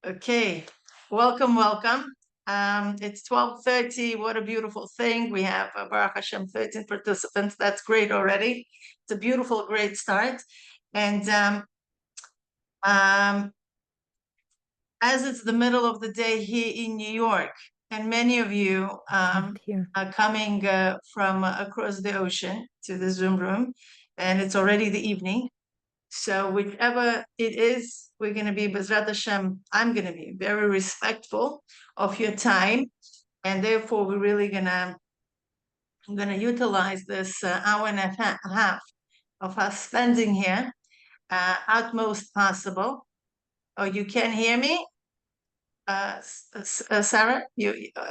Okay, welcome, welcome. It's 12:30. What a beautiful thing. We have Baruch Hashem 13 participants. That's great already. It's a beautiful, great start. And um, as it's the middle of the day here in New York, and many of you are coming from across the ocean to the Zoom room, and it's already the evening. So whichever it is, we're going to be, Bezrat Hashem, I'm going to be very respectful of your time. And therefore, we're really I'm going to utilize this hour and a half of us spending here utmost possible. Oh, you can hear me? Sarah,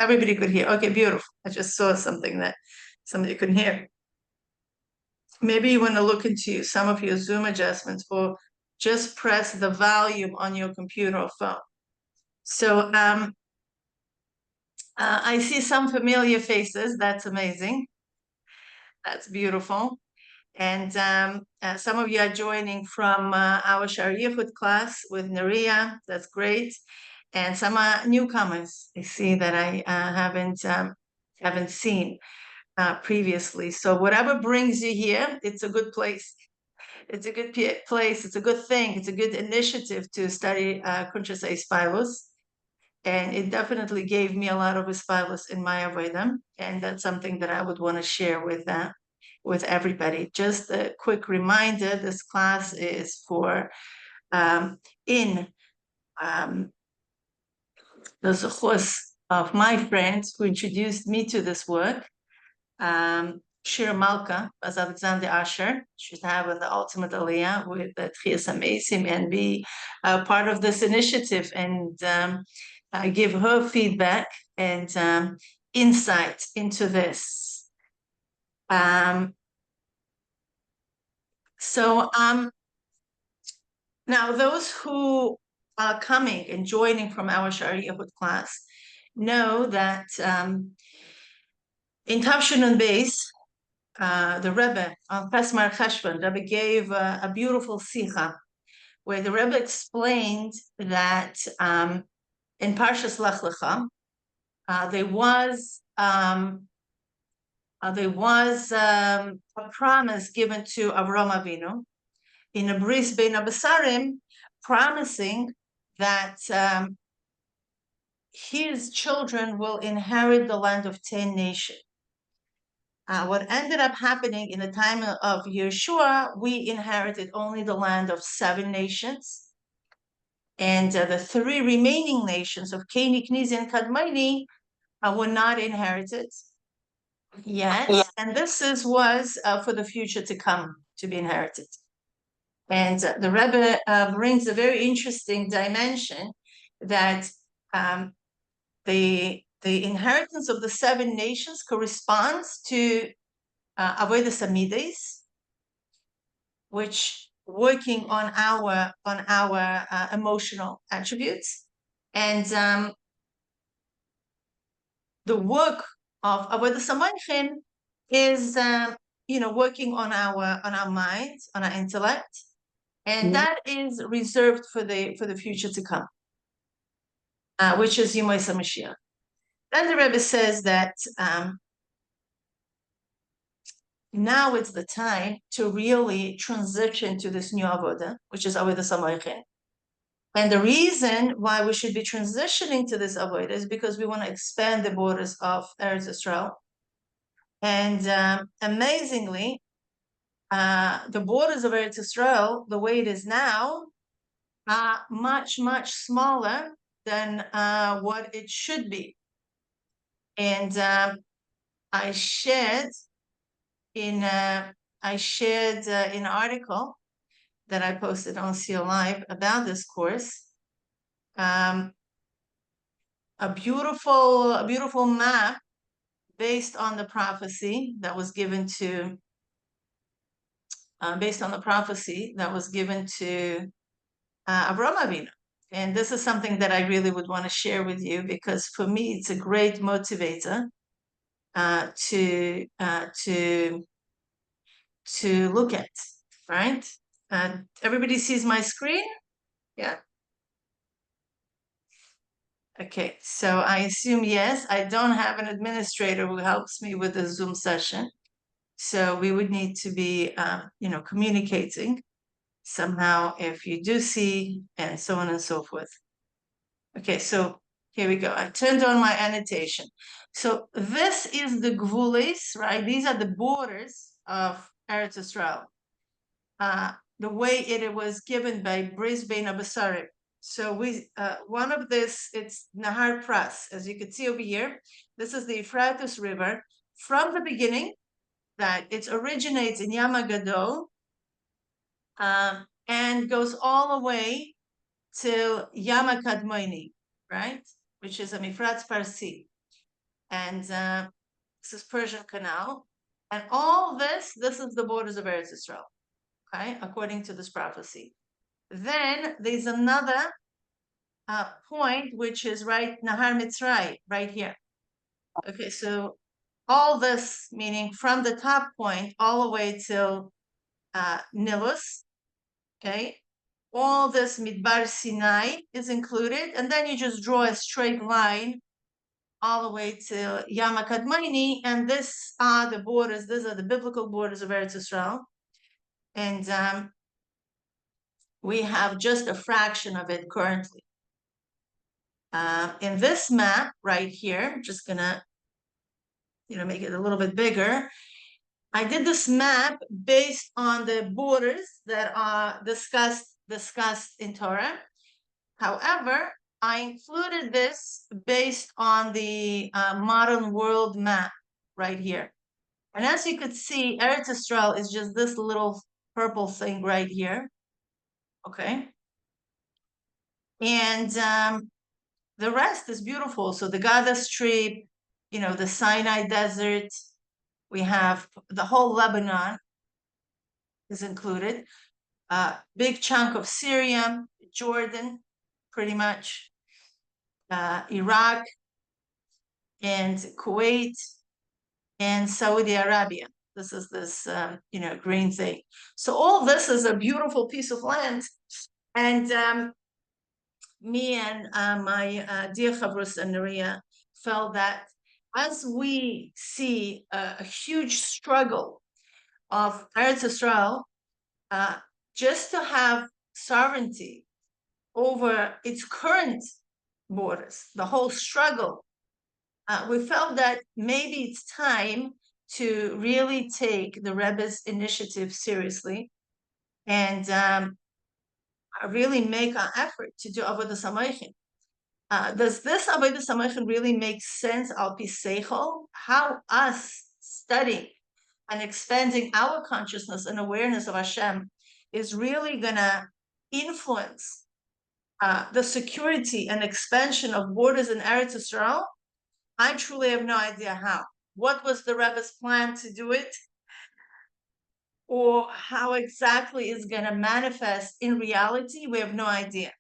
everybody could hear. Okay, beautiful. I just saw something that somebody couldn't hear. Maybe you want to look into some of your Zoom adjustments, or just press the volume on your computer or phone. So I see some familiar faces. That's amazing. That's beautiful. And some of you are joining from our Sharia class with Naria. That's great. And some are newcomers. I see that I haven't seen previously. So whatever brings you here, it's a good place. It's a good place. It's a good thing. It's a good initiative to study Kuntres Hahispaalus. And it definitely gave me a lot of Hahispaalus in my avodah. And that's something that I would want to share with everybody. Just a quick reminder, this class is for in the zechus of my friend who introduced me to this work, Shira Malka, as Alexander Asher, should have the ultimate aliyah with the Tchias HaMeisim and be part of this initiative and give her feedback and insight into this. Now those who are coming and joining from our Sharia class know that in Tavshin Beis, the Rebbe on Pesmar Cheshvan, the Rebbe gave a beautiful sikha where the Rebbe explained that in Parshas Lech Lecha, there was a promise given to Avram Avinu in a bris bein abasarim, promising that his children will inherit the land of 10 nations. What ended up happening in the time of Yeshua, we inherited only the land of 7 nations. And the 3 remaining nations of Keni, Knizi, and Kadmoni were not inherited yet. Yeah. And this was for the future to come to be inherited. And the Rebbe brings a very interesting dimension that the inheritance of the 7 nations corresponds to avodas amides, which working on our emotional attributes, and the work of avodas hamoichin is working on our minds, on our intellect, and that is reserved for the future to come, which is Yimos HaMashiach. Then the Rebbe says that now it's the time to really transition to this new avodah, which is avodas hamoichin. And the reason why we should be transitioning to this avodah is because we want to expand the borders of Eretz Yisrael. And amazingly, the borders of Eretz Yisrael, the way it is now, are much, much smaller than what it should be. And I shared in an article that I posted on CL Live about this course, a beautiful map based on the prophecy that was given to Avraham Avinu. And this is something that I really would want to share with you, because for me it's a great motivator to look at, right? Everybody sees my screen? Yeah. Okay, so I assume yes. I don't have an administrator who helps me with the Zoom session. So we would need to be, communicating somehow if you do see, and so on and so forth. Okay, so here we go. I turned on my annotation. So this is the gvulis, right? These are the borders of Eretz Israel. The way it was given by Brisbane Abasarim. So one of this, it's Nahar Pras, as you can see over here. This is the Euphrates River from the beginning, that it originates in Yamagadol, and goes all the way to Yamakadmoini, right? Which is a Mifratz Parsi. And this is Persian Canal. And all this is the borders of Eretz Israel, okay, according to this prophecy. Then there's another point, which is right Nahar Mitzray, right here. Okay, so all this, meaning from the top point all the way till Nilus, okay, all this Midbar Sinai is included, and then you just draw a straight line all the way to Yamakadmaini, and this are the borders, these are the biblical borders of Eretz Israel. And we have just a fraction of it currently. In this map right here, I'm just gonna, make it a little bit bigger. I did this map based on the borders that are discussed in Torah. However, I included this based on the modern world map right here. And as you could see, Eretz Israel is just this little purple thing right here. Okay. And the rest is beautiful. So the Gaza Strip, the Sinai Desert, we have the whole Lebanon is included. Big chunk of Syria, Jordan, pretty much, Iraq, and Kuwait, and Saudi Arabia. This is this, green thing. So all this is a beautiful piece of land. And me and my dear Chavros and Naria felt that as we see a huge struggle of Eretz Israel, just to have sovereignty over its current borders, the whole struggle, we felt that maybe it's time to really take the Rebbe's initiative seriously and really make an effort to do Avodah Samoichin. Does this Avodah Samoichin really make sense al pi seichel? How us studying and expanding our consciousness and awareness of Hashem is really gonna influence the security and expansion of borders in Eretz Israel? I truly have no idea how. What was the Rebbe's plan to do it? Or how exactly is going to manifest in reality? We have no idea.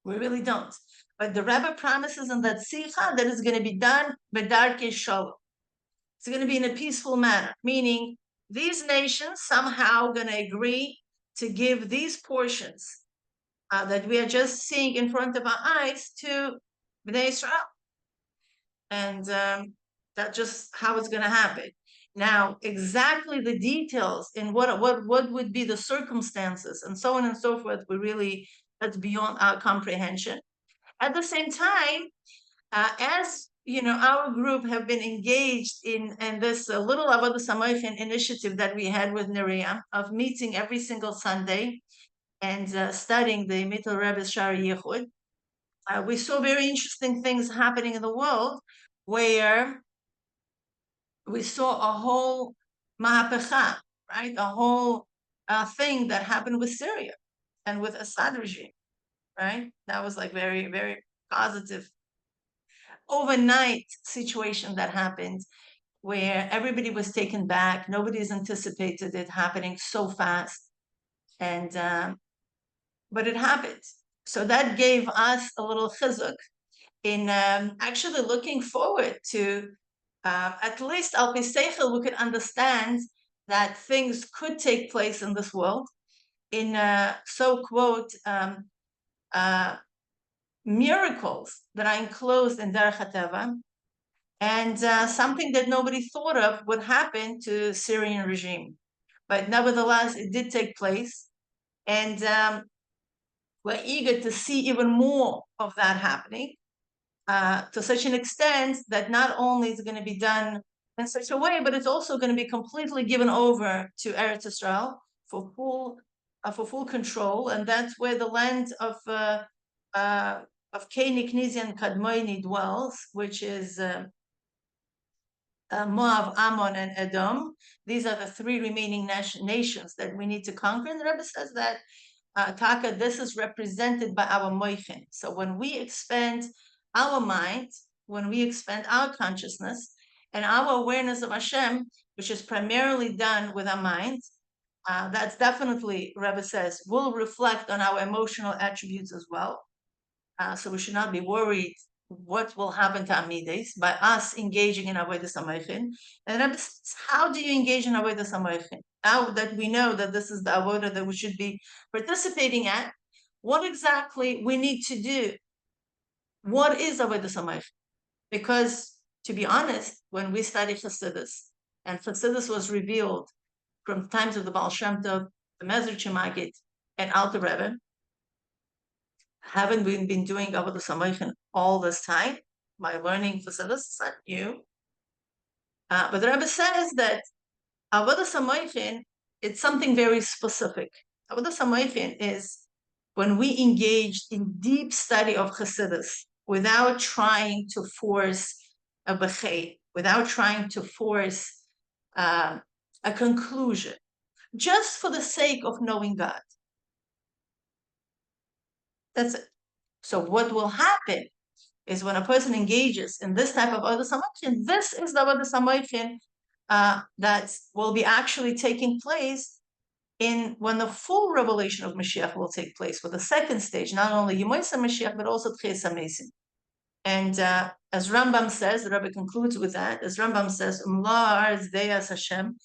We really don't. But the Rebbe promises in that Sikha that it's going to be done b'darkei shalom. It's going to be in a peaceful manner, meaning these nations somehow going to agree to give these portions that we are just seeing in front of our eyes to Bnei Israel. And that's just how it's going to happen. Now, exactly the details in what would be the circumstances and so on and so forth, that's beyond our comprehension. At the same time, as our group have been engaged in this little Avodah Samoichin initiative that we had with Neriam of meeting every single Sunday and studying the Mittel Rebbe's Shari Yichud, we saw very interesting things happening in the world where we saw a whole mahapecha, right? A whole thing that happened with Syria and with Assad regime, right? That was like very, very positive overnight situation that happened where everybody was taken back. Nobody's anticipated it happening so fast. And, but it happened. So that gave us a little chizuk in actually looking forward to at least al pi seichel, we could understand that things could take place in this world in so quote miracles that are enclosed in Derech HaTeva, and something that nobody thought of would happen to the Syrian regime. But nevertheless, it did take place, and we're eager to see even more of that happening, to such an extent that not only is it going to be done in such a way, but it's also going to be completely given over to Eretz Israel for full control, and that's where the land of Keni, Knizi, and Kadmoni dwells, which is Moab, Ammon, and Edom. These are the three remaining nations that we need to conquer. And the Rebbe says that Taka, this is represented by our moichin. So when we expand our mind, when we expand our consciousness and our awareness of Hashem, which is primarily done with our mind, that's definitely, Rebbe says, will reflect on our emotional attributes as well. So we should not be worried what will happen to Amides by us engaging in Avodas HaMoichin. And Rebbe says, how do you engage in Avodas HaMoichin? Now that we know that this is the Avodah that we should be participating at, what exactly we need to do? What is Avodas HaMoichin? Because, to be honest, when we study Chassidus, and Chassidus was revealed from times of the Baal Shem Tov, the Mezritch Magid, and Alter Rebbe, haven't we been doing Avodas HaMoichin all this time by learning Chassidus? It's not new. But the Rebbe says that Avodas HaMoichin, it's something very specific. Avodas HaMoichin is when we engage in deep study of Chassidus without trying to force a bechei, without trying to force a conclusion, just for the sake of knowing God. That's it. So what will happen is when a person engages in this type of Avodas HaMoichin, this is the Avodas HaMoichin that will be actually taking place in when the full revelation of Mashiach will take place, with the second stage, not only Yemoisa Mashiach, but also Tchias HaMesim. And as Rambam says, the Rebbe concludes with that, as Rambam says, Hashem,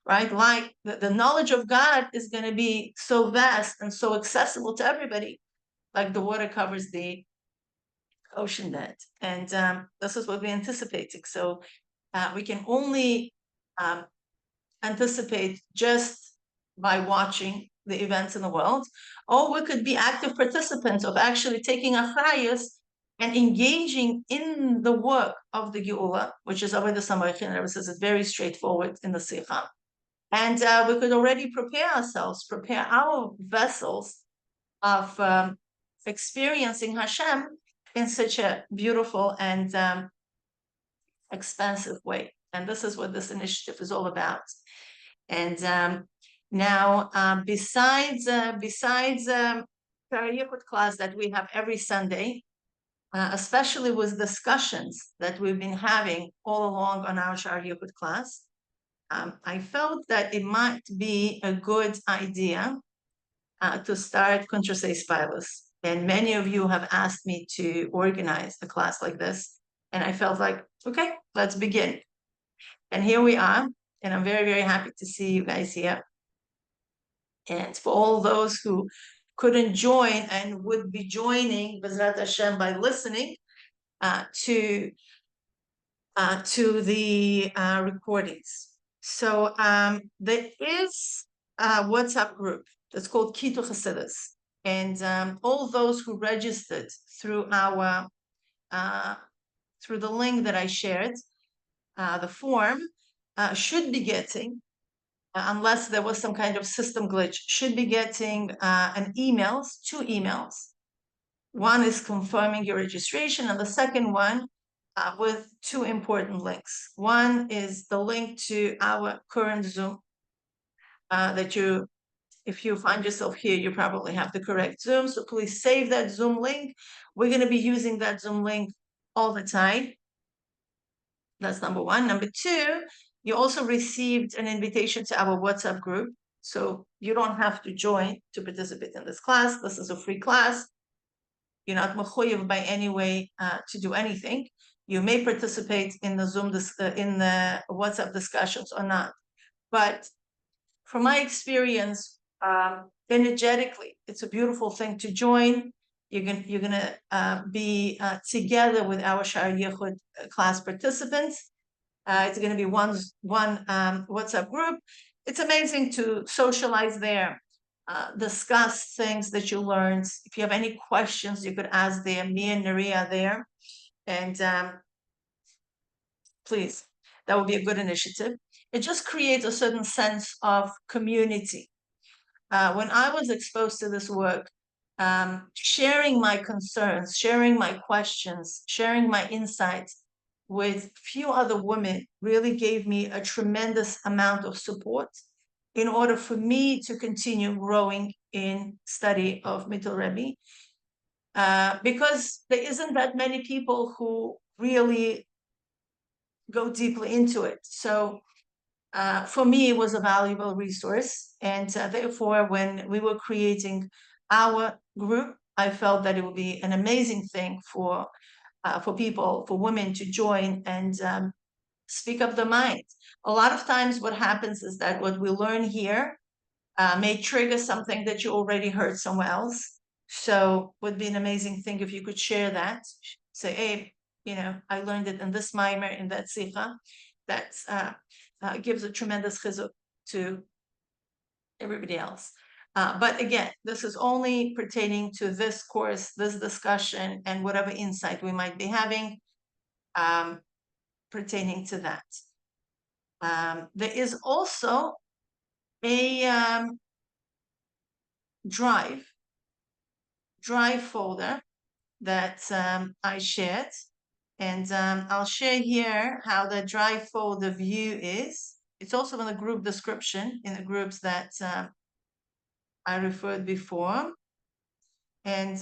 right? Like the knowledge of God is going to be so vast and so accessible to everybody, like the water covers the ocean bed. And this is what we're anticipating. So we can only anticipate just by watching the events in the world, or we could be active participants of actually taking achrayus and engaging in the work of the Geula, which is Avodas HaMoichin. Rebbe says it's very straightforward in the Sikha. And we could already prepare ourselves, prepare our vessels of experiencing Hashem in such a beautiful and expansive way. And this is what this initiative is all about. And now, besides Yichud class that we have every Sunday, especially with discussions that we've been having all along on our Shar Yichud class, I felt that it might be a good idea to start Kuntres Hahispaalus. And many of you have asked me to organize a class like this. And I felt like, okay, let's begin. And here we are. And I'm very, very happy to see you guys here. And for all those who couldn't join and would be joining B'ezrat Hashem by listening to the recordings. So there is a WhatsApp group that's called Kitu Chassidus. And all those who registered through our through the link that I shared, the form, should be getting, unless there was some kind of system glitch, should be getting two emails. One is confirming your registration, and the second one with two important links. One is the link to our current Zoom that if you find yourself here, you probably have the correct Zoom. So please save that Zoom link. We're going to be using that Zoom link all the time. That's number one. Number two, you also received an invitation to our WhatsApp group. So you don't have to join to participate in this class. This is a free class. You're not mechuyev by any way to do anything. You may participate in the Zoom, in the WhatsApp discussions or not. But from my experience, energetically, it's a beautiful thing to join You're gonna be together with our Sha'ar Yichud class participants. It's going to be one WhatsApp group. It's amazing to socialize there, discuss things that you learned. If you have any questions, you could ask there. Me and Nari are there. And please, that would be a good initiative. It just creates a certain sense of community. When I was exposed to this work, sharing my concerns, sharing my questions, sharing my insights with few other women really gave me a tremendous amount of support in order for me to continue growing in study of Mittel Rebbe, because there isn't that many people who really go deeply into it. So for me, it was a valuable resource. And therefore, when we were creating our group, I felt that it would be an amazing thing for people, for women to join and speak up their mind. A lot of times what happens is that what we learn here may trigger something that you already heard somewhere else. So would be an amazing thing if you could share that. Say, hey, I learned it in this mimer, in that sikha. That gives a tremendous chizuk to everybody else. But again, this is only pertaining to this course, this discussion, and whatever insight we might be having pertaining to that. There is also a drive folder that I shared. And I'll share here how the drive folder view is. It's also in the group description, in the groups that I referred before. And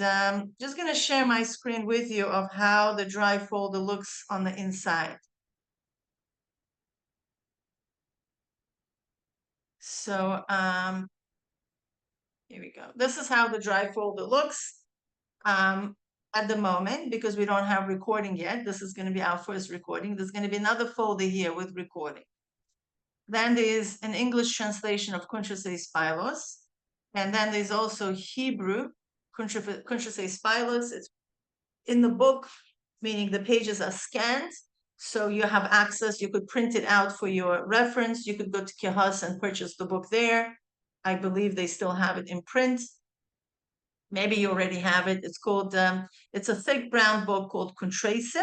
just going to share my screen with you of how the drive folder looks on the inside. So here we go. This is how the drive folder looks at the moment, because we don't have recording yet. This is going to be our first recording. There's going to be another folder here with recording. Then there's an English translation of Kuntres Hahispaalus. And then there's also Hebrew, Kuntres Hahispaalus. It's in the book, meaning the pages are scanned. So you have access, you could print it out for your reference. You could go to Kehas and purchase the book there. I believe they still have it in print. Maybe you already have it. It's called, it's a thick brown book called Kuntres.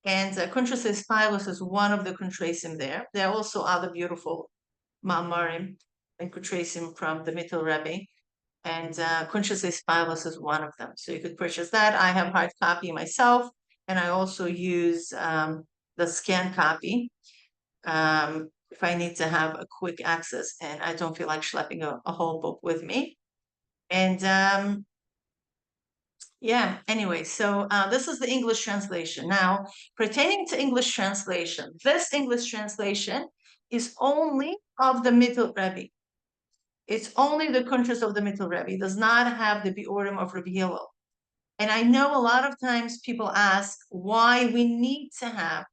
And Kuntres Hahispaalus is one of the Kuntresim there. There are also other beautiful Ma'amarim and Kuntresim from the Mittel Rebbe. And Kuntres Hahispaalus is one of them. So you could purchase that. I have hard copy myself. And I also use the scan copy if I need to have a quick access and I don't feel like schlepping a whole book with me. And yeah, anyway, so this is the English translation. Now, pertaining to English translation, this English translation is only of the Mittel Rebbe. It's only the Kuntres of the Mittel Rebbe. It does not have the Biurim of Rabbi Hillel. And I know a lot of times people ask why we need to have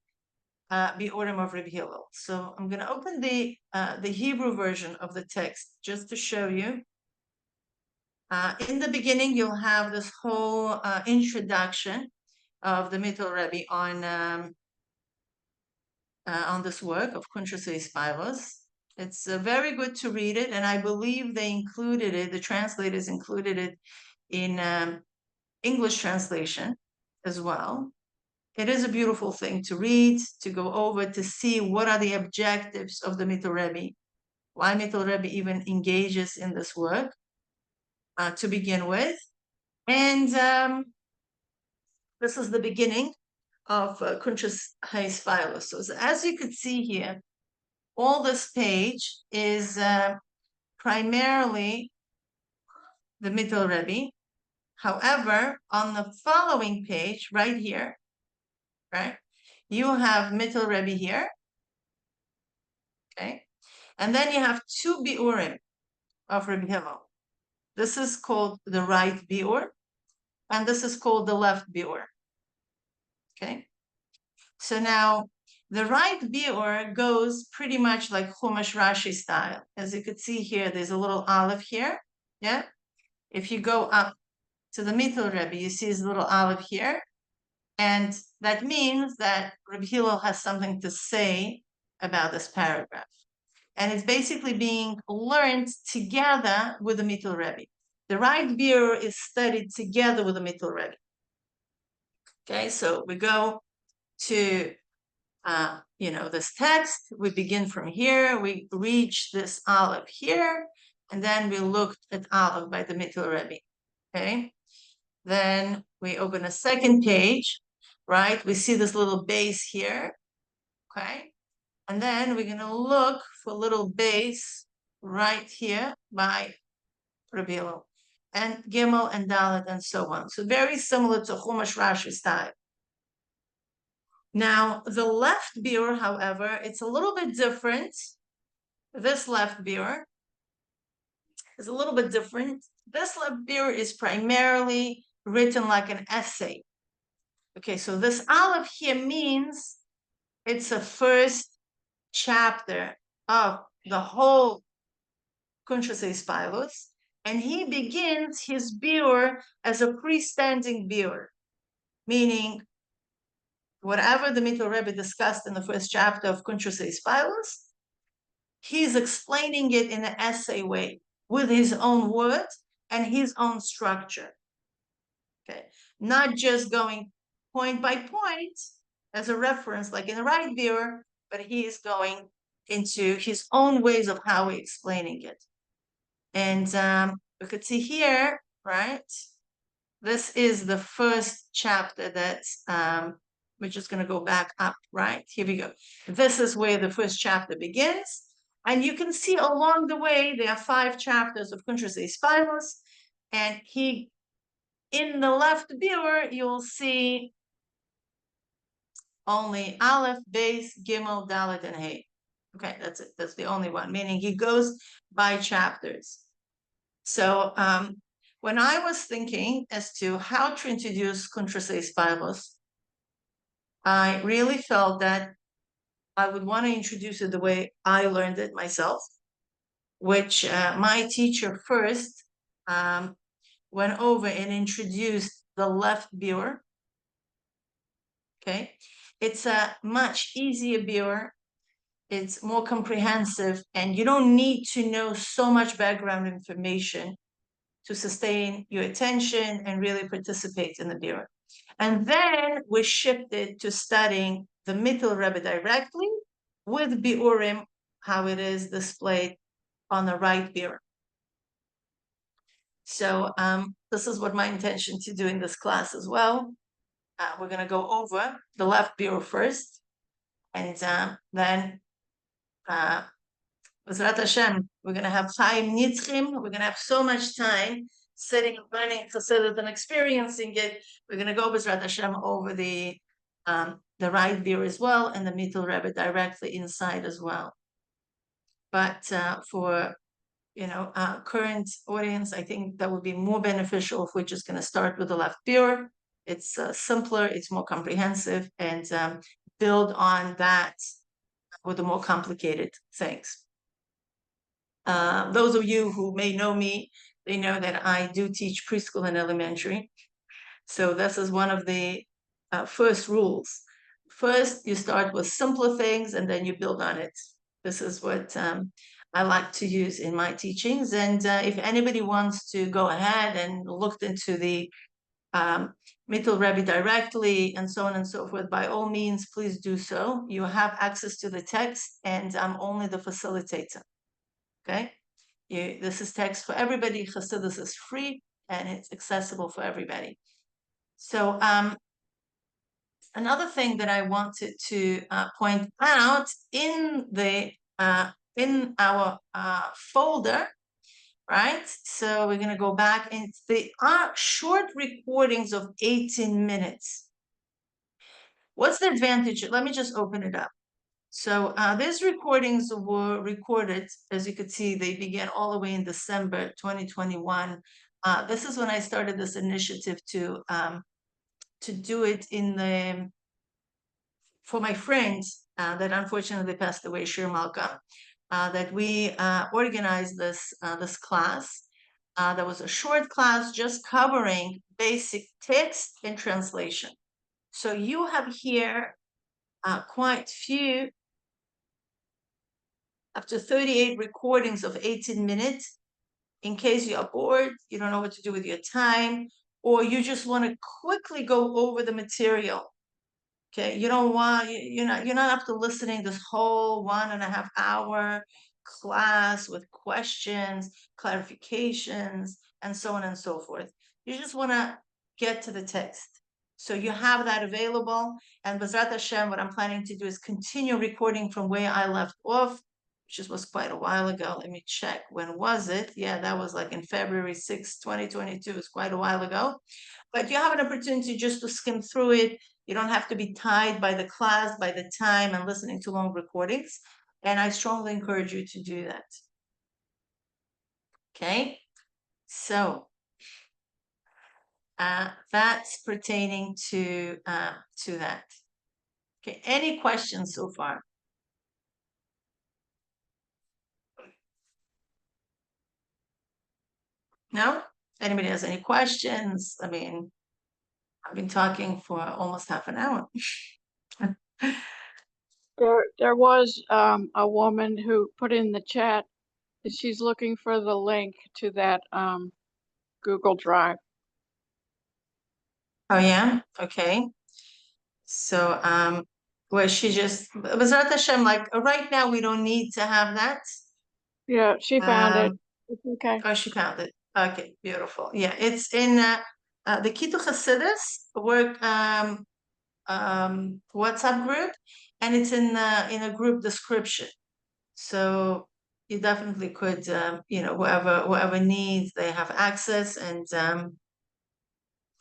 Biurim of Rabbi Hillel. So I'm going to open the Hebrew version of the text just to show you. In the beginning, you'll have this whole introduction of the Mittel Rebbe on this work of Kuntres Hahispaalus. It's very good to read it, and I believe they included it, the translators included it in English translation as well. It is a beautiful thing to read, to go over, to see what are the objectives of the Mittel Rebbe, why Mittel Rebbe even engages in this work to begin with. And this is the beginning of Kuntres Hahispaalus. So as you could see here, all this page is primarily the Mittel Rebbe. However, on the following page, right here, right, you have Mittel Rebbe here, okay? And then you have two Biurim of Rabbi Hillel. This is called the right Biur, and this is called the left Biur, okay? So now, the right Biur goes pretty much like Chumash Rashi style. As you could see here, there's a little olive here, yeah? If you go up to the Mittel Rebbe. You see his little olive here. And that means that Rabbi Hillel has something to say about this paragraph. And it's basically being learned together with the Mittel Rebbe. The right beer is studied together with the Mittel Rebbe. Okay, so we go to this text. We begin from here. We reach this olive here, and then we looked at olive by the Mittel Rebbe. Okay, then we open a second page, right? We see this little base here. Okay, and then we're gonna look for a little base right here by Rabbi Hillel, and Gimel and Dalet and so on. So very similar to Chumash Rashi style. Now, the left beer, however, it's a little bit different. This left beer is a little bit different. This left beer is primarily written like an essay. Okay, so this aleph here means it's a first chapter of the whole Kuntres Hahispaalus, and he begins his beer as a freestanding beer, meaning whatever the Mittel Rebbe discussed in the first chapter of Kuntres Hahispaalus, he's explaining it in an essay way with his own words and his own structure. Okay, not just going point by point as a reference like in the right viewer, but he is going into his own ways of how he's explaining it. And we could see here, right? This is the first chapter that's we're just going to go back up, right? Here we go. This is where the first chapter begins. And you can see along the way, there are 5 chapters of Kuntres Hahispaalus. And in the left viewer, you'll see only Aleph, Beis, Gimel, Dalet, and Hey. Okay, that's it. That's the only one, meaning he goes by chapters. So when I was thinking as to how to introduce Kuntres Hahispaalus, I really felt that I would want to introduce it the way I learned it myself, which my teacher first went over and introduced the left viewer. Okay, it's a much easier viewer. It's more comprehensive, and you don't need to know so much background information to sustain your attention and really participate in the viewer. And then we shifted to studying the Mittel Rebbe directly with Biurim, how it is displayed on the right viewer. So this is what my intention to do in this class as well. We're going to go over the left viewer first, and then B'ezrat Hashem, we're going to have time nitzchim. We're going to have so much time sitting and learning Chassidut and experiencing it. We're going to go B'ezrat Hashem over the right view as well, and the Mittel Rebbe directly inside as well. But for current audience, I think that would be more beneficial if we're just going to start with the left viewer. It's simpler, it's more comprehensive, and build on that with the more complicated things. Those of you who may know me, they know that I do teach preschool and elementary. So this is one of the first rules. First, you start with simpler things and then you build on it. This is what I like to use in my teachings. And if anybody wants to go ahead and look into the Mittel Rebbe directly and so on and so forth, by all means, please do so. You have access to the text, and I'm only the facilitator. Okay, this is text for everybody. Chassidus is free and it's accessible for everybody. So another thing that I wanted to point out in our folder, right? So we're going to go back, and they are short recordings of 18 minutes. What's the advantage? Let me just open it up. So these recordings were recorded, as you could see, they began all the way in December 2021. This is when I started this initiative to do it for my friends that unfortunately passed away, Shir Malka, that we organized this class. There was a short class just covering basic text and translation. So you have here quite few, up to 38 recordings of 18 minutes. In case you are bored, you don't know what to do with your time, or you just want to quickly go over the material. Okay, you don't want you're not after listening this whole 1.5 hour class with questions, clarifications, and so on and so forth. You just want to get to the text. So you have that available. And B'ezrat Hashem, what I'm planning to do is continue recording from where I left off, which just was quite a while ago. Let me check. When was it? Yeah, that was like in February 6, 2022. It's quite a while ago. But you have an opportunity just to skim through it. You don't have to be tied by the class, by the time, and listening to long recordings. And I strongly encourage you to do that. Okay, so that's pertaining to that. Okay, any questions so far? No? Anybody has any questions? I mean, I've been talking for almost half an hour. There was a woman who put in the chat that she's looking for the link to that Google Drive. Oh yeah? Okay. So where she just B'ezrat Hashem, like right now we don't need to have that. Yeah, she found it. It's okay. Oh, she found it. Okay, beautiful. Yeah, it's in the Kitu Hasidus work WhatsApp group, and it's in a group description. So you definitely could, whoever needs, they have access, and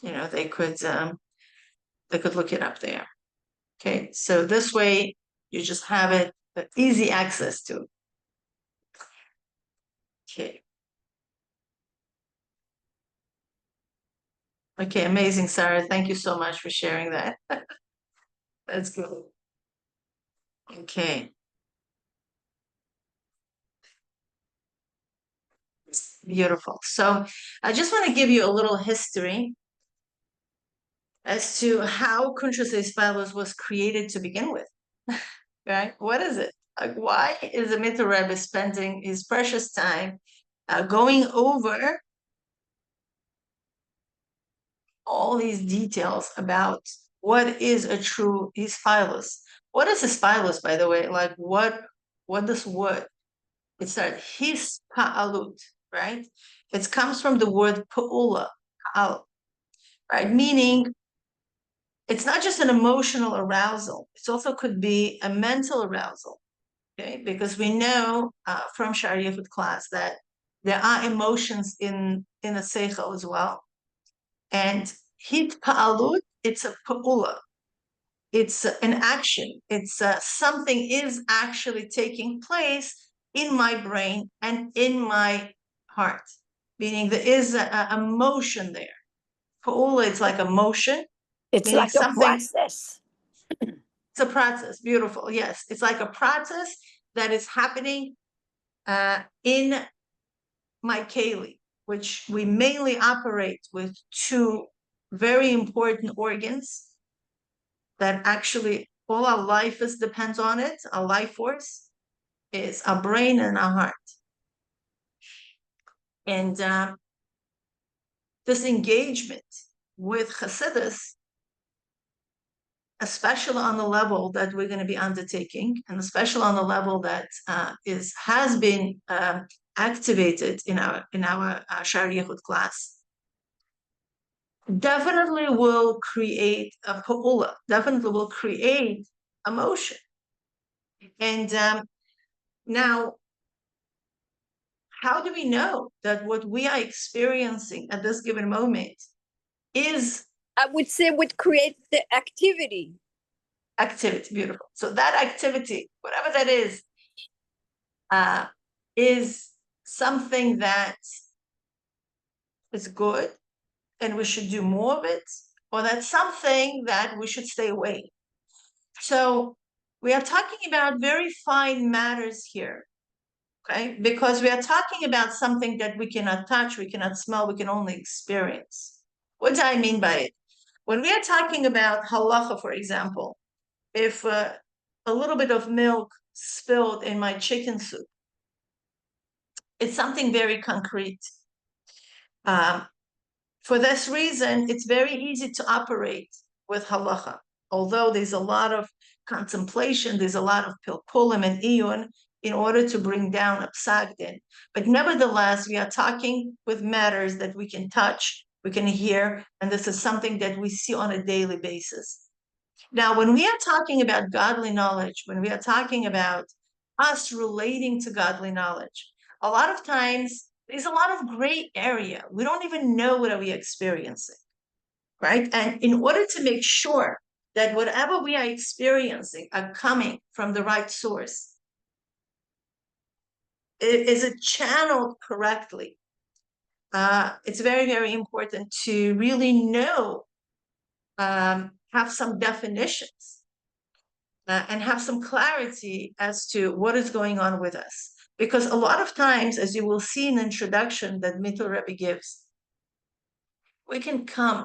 they could look it up there. Okay, so this way you just have it easy access to. Okay. Okay, amazing, Sarah. Thank you so much for sharing that. That's good. Okay. Beautiful. So I just want to give you a little history as to how Kuntres Hahispaalus was created to begin with. Right? What is it? Like, why is the Mitzvah Rebbe spending his precious time going over all these details about what is a true Hahispaalus? What is Hahispaalus, by the way? Like, what this word? It started Hispaalut, right? It comes from the word Pa'ula, right? Meaning it's not just an emotional arousal, it also could be a mental arousal, okay? Because we know from Sha'ar Yichud class that there are emotions in a seichel as well. And hit pa'alut, it's a pa'ula. It's an action. It's something is actually taking place in my brain and in my heart, meaning there is a motion there. Pa'ula, it's like a motion. It's Meaning like a something- process. It's a process. Beautiful. Yes. It's like a process that is happening in my keli, which we mainly operate with two very important organs that actually all our life is depends on it. Our life force is our brain and our heart. And this engagement with Chassidus, especially on the level that we're going to be undertaking, and especially on the level that has been activated in our Sha'ar Yichud class, definitely will create a pa'ula, definitely will create emotion. And now, how do we know that what we are experiencing at this given moment is I would say would create the activity. Activity? Beautiful. So that activity, whatever that is something that is good and we should do more of it, or that's something that we should stay away. So we are talking about very fine matters here. okay? Because we are talking about something that we cannot touch, we cannot smell, we can only experience. What do I mean by it? When we are talking about halacha, for example, if a little bit of milk spilled in my chicken soup, it's something very concrete. For this reason, it's very easy to operate with halacha. Although there's a lot of contemplation, there's a lot of pilpulim and iyun in order to bring down a psagdin. But nevertheless, we are talking with matters that we can touch, we can hear, and this is something that we see on a daily basis. Now, when we are talking about godly knowledge, when we are talking about us relating to godly knowledge, a lot of times there's a lot of gray area. We don't even know what are we experiencing, right? And in order to make sure that whatever we are experiencing are coming from the right source, is it channeled correctly? It's very, very important to really know, have some definitions, and have some clarity as to what is going on with us. Because a lot of times, as you will see in the introduction that Mito Rebbe gives, we can come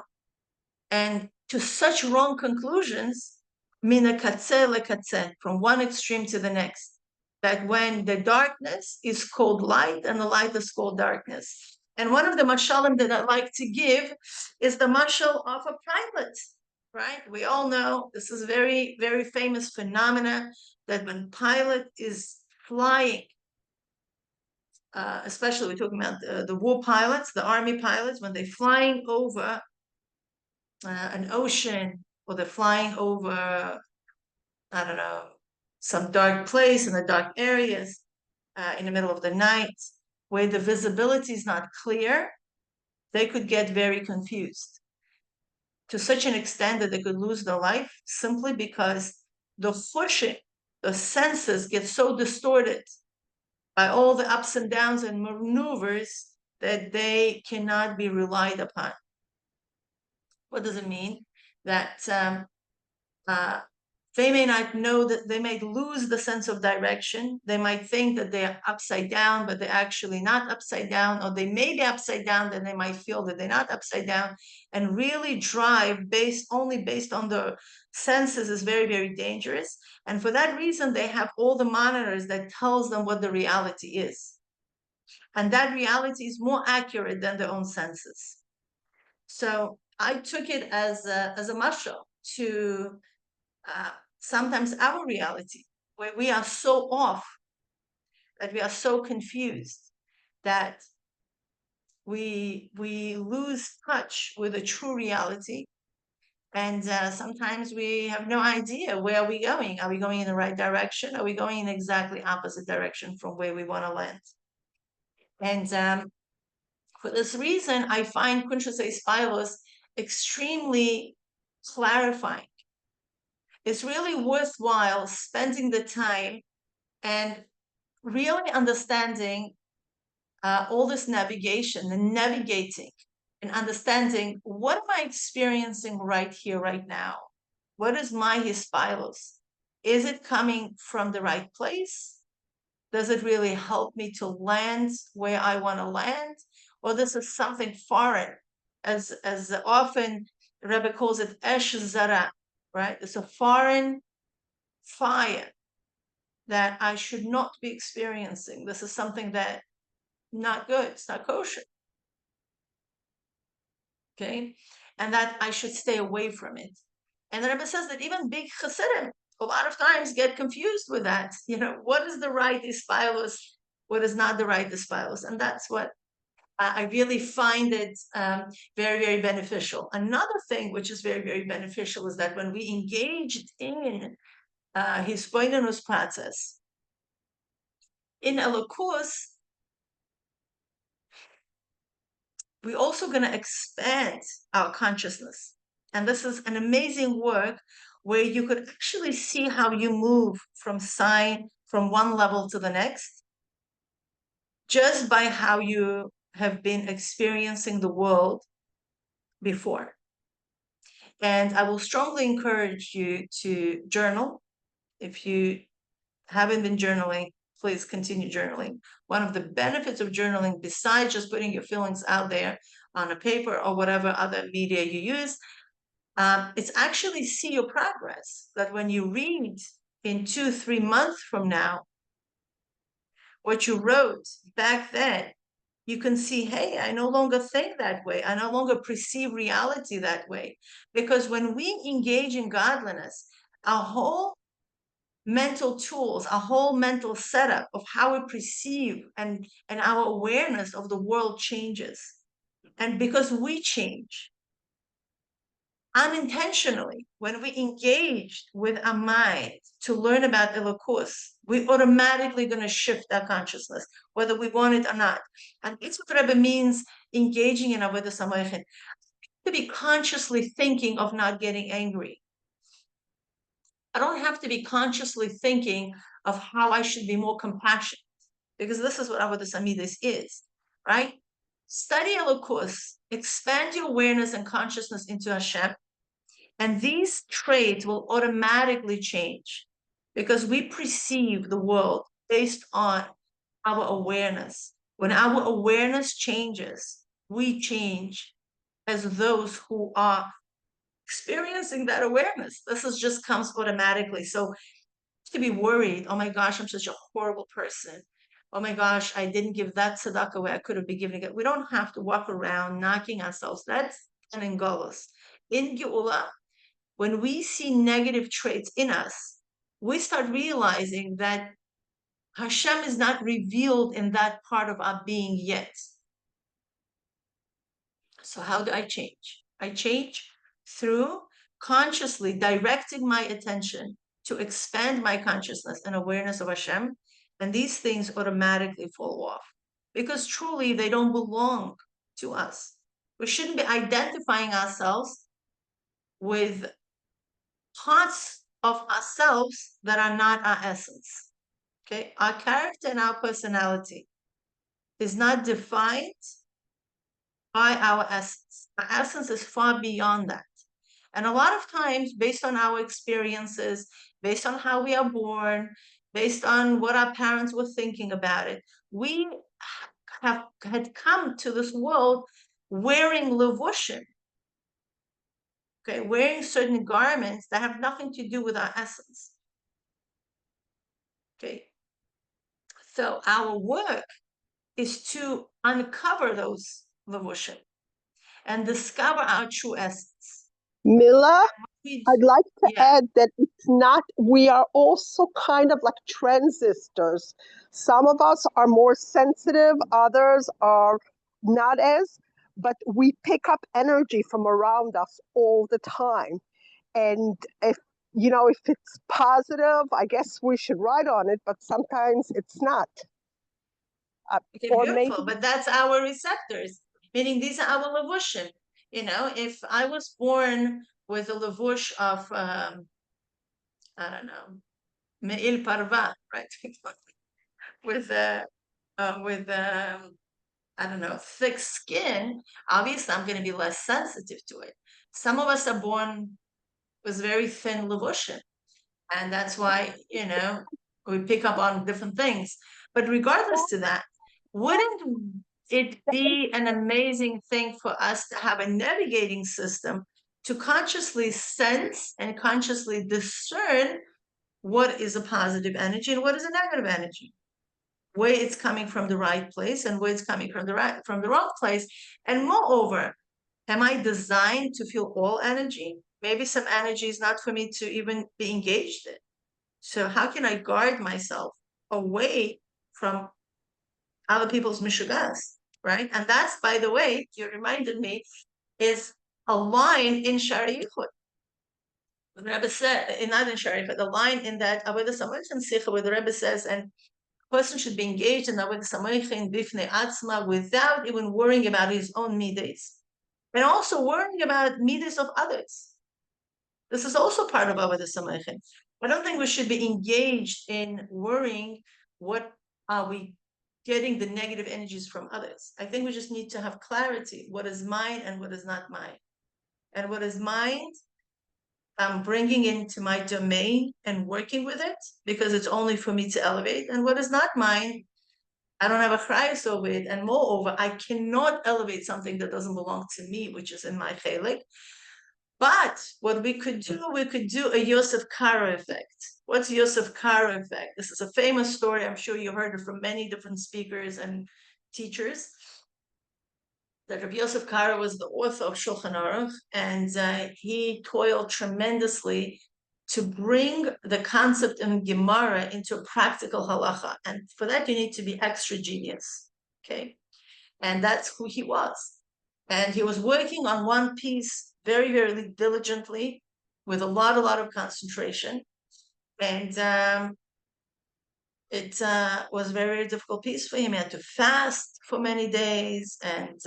and to such wrong conclusions, mina katse le katse, from one extreme to the next, that when the darkness is called light and the light is called darkness. And one of the mashalim that I like to give is the mashal of a pilot, right? We all know this is very, very famous phenomena that when pilot is flying, especially we're talking about the war pilots, the army pilots, when they're flying over an ocean, or they're flying over, I don't know, some dark place in the dark areas, in the middle of the night, where the visibility is not clear, they could get very confused to such an extent that they could lose their life simply because the pushing, the senses get so distorted by all the ups and downs and maneuvers that they cannot be relied upon. What does it mean? That they may not know, that they might lose the sense of direction. They might think that they're upside down, but they're actually not upside down, or they may be upside down, then they might feel that they're not upside down, and really drive only based on the senses is very, very dangerous. And for that reason, they have all the monitors that tells them what the reality is. And that reality is more accurate than their own senses. So I took it as a mashal to sometimes our reality, where we are so off, that we are so confused, that we lose touch with the true reality, and sometimes we have no idea where are we going. Are we going in the right direction? Are we going in exactly opposite direction from where we want to land? And for this reason, I find Kuntres Hahispaalus extremely clarifying. It's really worthwhile spending the time and really understanding all this navigation and navigating and understanding, what am I experiencing right here, right now? What is my Hahispaalus? Is it coming from the right place? Does it really help me to land where I want to land? Or this is something foreign, as often Rebbe calls it esh zara, right? It's a foreign fire that I should not be experiencing. This is something that not good, it's not kosher. Okay, and that I should stay away from it. And the Rebbe says that even big chassidim a lot of times get confused with that. You know, what is the right Hahispaalus, what is not the right Hahispaalus? And that's what I really find it very, very beneficial. Another thing which is very, very beneficial is that when we engaged in Hisbonenus process in Elokus, we're also going to expand our consciousness. And this is an amazing work where you could actually see how you move from one level to the next, just by how you have been experiencing the world before. And I will strongly encourage you to journal. If you haven't been journaling, please continue journaling. One of the benefits of journaling, besides just putting your feelings out there on a paper or whatever other media you use, it's actually see your progress. That when you read in 2-3 months from now what you wrote back then, you can see, hey, I no longer think that way. I no longer perceive reality that way. Because when we engage in godliness, our whole mental tools, our whole mental setup of how we perceive and our awareness of the world changes. And because we change unintentionally, when we engage with our mind to learn about Elokus, we're automatically going to shift our consciousness, whether we want it or not. And it's what Rebbe means engaging in Avodas HaMoichin, to be consciously thinking of not getting angry. I don't have to be consciously thinking of how I should be more compassionate, because this is what Avodas HaMidos is, right? Study Elokus, expand your awareness and consciousness into Hashem, and these traits will automatically change because we perceive the world based on our awareness. When our awareness changes, we change as those who are experiencing that awareness. This is just comes automatically. So to be worried, oh my gosh, I'm such a horrible person. Oh my gosh, I didn't give that tzedakah where I could have been giving it. We don't have to walk around knocking ourselves. That's an ingolus. In Geula, when we see negative traits in us, we start realizing that Hashem is not revealed in that part of our being yet. So how do I change? I change through consciously directing my attention to expand my consciousness and awareness of Hashem, and these things automatically fall off because truly they don't belong to us. We shouldn't be identifying ourselves with parts of ourselves that are not our essence. Okay, our character and our personality is not defined by our essence. Our essence is far beyond that. And a lot of times, based on our experiences, based on how we are born, based on what our parents were thinking about it, we had come to this world wearing levushim, okay, wearing certain garments that have nothing to do with our essence. Okay, so our work is to uncover those levushim and discover our true essence. Mila, I'd like to add that it's not, we are also kind of like transistors. Some of us are more sensitive, others are not as, but we pick up energy from around us all the time. And if it's positive, I guess we should write on it, but sometimes it's not. Okay, beautiful, but that's our receptors, meaning these are our levushim. If I was born with a levush of, I don't know, me'il parva, right? with I don't know, thick skin, obviously I'm going to be less sensitive to it. Some of us are born with very thin levushim, and that's why, we pick up on different things. But regardless to that, wouldn't it be an amazing thing for us to have a navigating system to consciously sense and consciously discern what is a positive energy and what is a negative energy, where it's coming from the right place and where it's coming from the wrong place? And moreover, am I designed to feel all energy? Maybe some energy is not for me to even be engaged in. So how can I guard myself away from other people's mishugas, right? And that's, by the way, you reminded me, is a line in Shari Yichud. The Rebbe said, not in Shari, but the line in that Avodas HaMoichin Sicha, where the Rebbe says, and a person should be engaged in Avodas HaMoichin Bifnei Atzma without even worrying about his own midas, and also worrying about midas of others. This is also part of Avodas HaMoichin. I don't think we should be engaged in worrying what are we getting the negative energies from others. I think we just need to have clarity, what is mine and what is not mine. And what is mine bringing into my domain and working with it, because it's only for me to elevate. And what is not mine, I don't have a chrayas over it. And moreover, I cannot elevate something that doesn't belong to me, which is in my chelik. But what we could do a Yosef Kara effect. What's Yosef Kara effect? This is a famous story. I'm sure you heard it from many different speakers and teachers. That Rabbi Yosef Kara was the author of Shulchan Aruch, and he toiled tremendously to bring the concept in Gemara into a practical halacha. And for that, you need to be extra genius, okay? And that's who he was. And he was working on one piece very, very diligently with a lot of concentration. And it was a very difficult piece for him. He had to fast for many days and,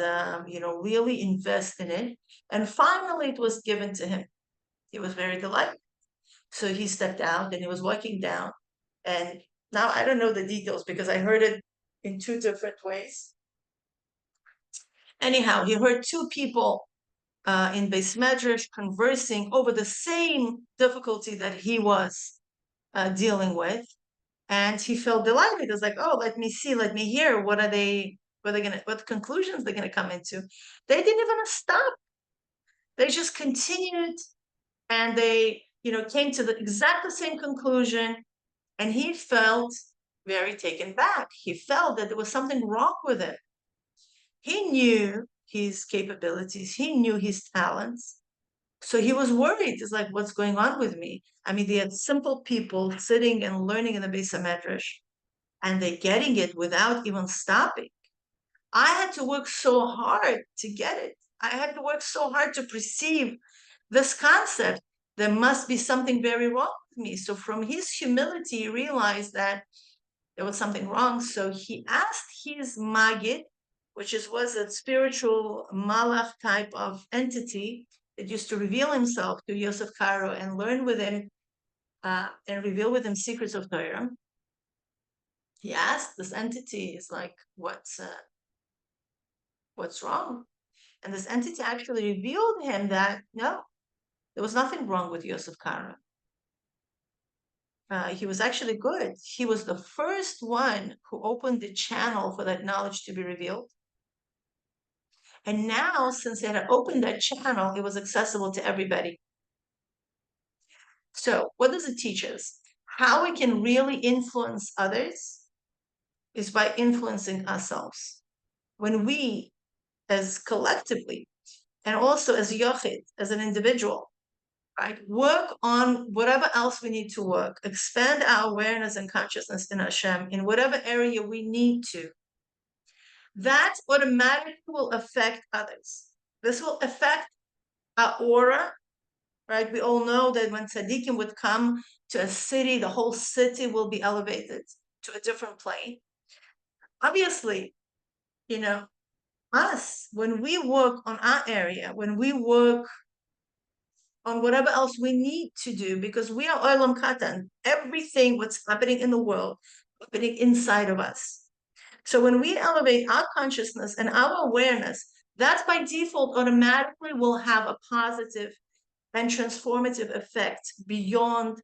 really invest in it. And finally, it was given to him. He was very delighted. So he stepped out and he was walking down. And now I don't know the details because I heard it in two different ways. Anyhow, he heard two people in Beis Medrash conversing over the same difficulty that he was dealing with. And he felt delighted. It was like, oh, let me see, let me hear. What conclusions they're gonna come into? They didn't even stop. They just continued, and they, came to the exact same conclusion. And he felt very taken back. He felt that there was something wrong with him. He knew his capabilities. He knew his talents. So he was worried. It's like, what's going on with me? I mean, they had simple people sitting and learning in the Beis Medrash, and they're getting it without even stopping. I had to work so hard to get it. I had to work so hard to perceive this concept. There must be something very wrong with me. So from his humility, he realized that there was something wrong. So he asked his Magid, which was a spiritual malach type of entity that used to reveal himself to Yosef Karo and learn with him and reveal with him secrets of Torah. He asked this entity, is like, what's wrong? And this entity actually revealed him that no, there was nothing wrong with Yosef Karo. He was actually good. He was the first one who opened the channel for that knowledge to be revealed. And now, since it had opened that channel, it was accessible to everybody. So what does it teach us? How we can really influence others is by influencing ourselves. When we, as collectively, and also as yochid, as an individual, right, work on whatever else we need to work, expand our awareness and consciousness in Hashem in whatever area we need to, that automatically will affect others. This will affect our aura, right? We all know that when tzaddikim would come to a city, the whole city will be elevated to a different plane. Obviously, us, when we work on our area, when we work on whatever else we need to do, because we are olam katan, everything what's happening in the world, happening inside of us. So when we elevate our consciousness and our awareness, that by default automatically will have a positive and transformative effect beyond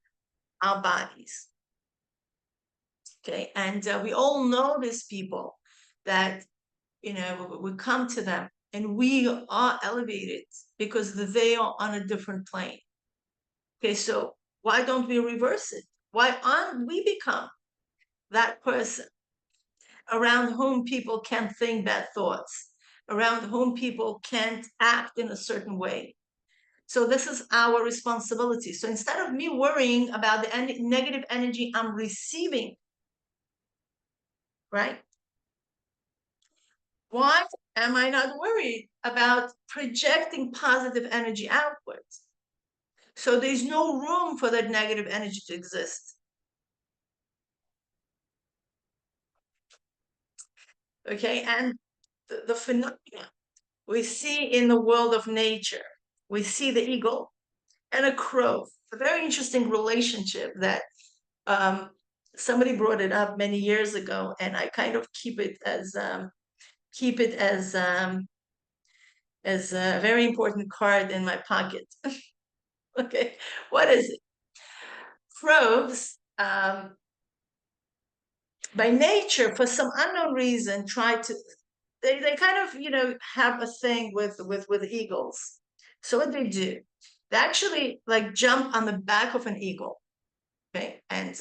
our bodies. Okay, and we all know these people that, we come to them and we are elevated because they are on a different plane. Okay, so why don't we reverse it? Why aren't we become that person around whom people can't think bad thoughts, around whom people can't act in a certain way? So this is our responsibility. So instead of me worrying about the negative energy I'm receiving, right? Why am I not worried about projecting positive energy outwards? So there's no room for that negative energy to exist. Okay, and the phenomena we see in the world of nature, we see the eagle and a crow, a very interesting relationship that somebody brought it up many years ago, and I kind of keep it as a very important card in my pocket. Okay, what is it? Crows, by nature, for some unknown reason, they kind of, have a thing with eagles. So what they do, they actually like jump on the back of an eagle, okay? And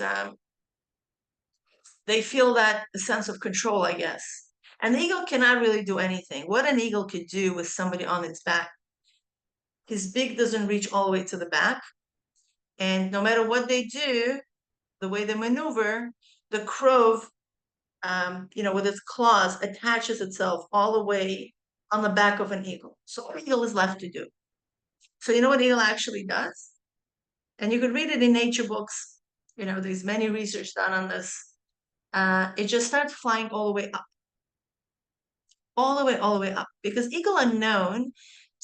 they feel that sense of control, I guess. And the eagle cannot really do anything. What an eagle could do with somebody on its back, his beak doesn't reach all the way to the back. And no matter what they do, the way they maneuver, the crow, with its claws, attaches itself all the way on the back of an eagle. So what eagle is left to do? So you know what eagle actually does? And you could read it in nature books. There's many research done on this. It just starts flying all the way up. All the way up. Because eagle are known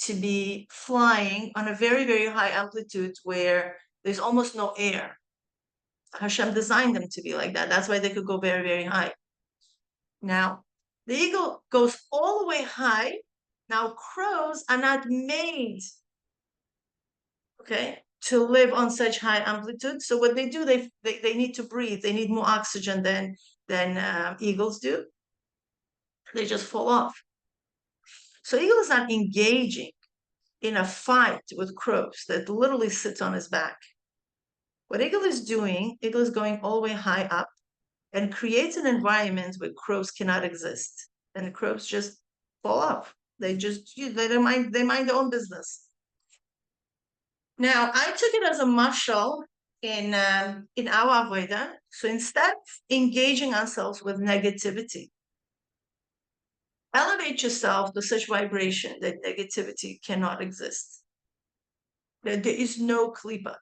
to be flying on a very, very high amplitude where there's almost no air. Hashem designed them to be like that. That's why they could go very, very high. Now, the eagle goes all the way high. Now, crows are not made, okay, to live on such high amplitude. So what they do, they need to breathe. They need more oxygen than eagles do. They just fall off. So eagle is not engaging in a fight with crows that literally sits on his back. What eagle is doing, eagle is going all the way high up and creates an environment where crows cannot exist. And the crows just fall off. They mind their own business. Now, I took it as a mashal in our Avodah. So instead of engaging ourselves with negativity, elevate yourself to such vibration that negativity cannot exist. There is no klipa.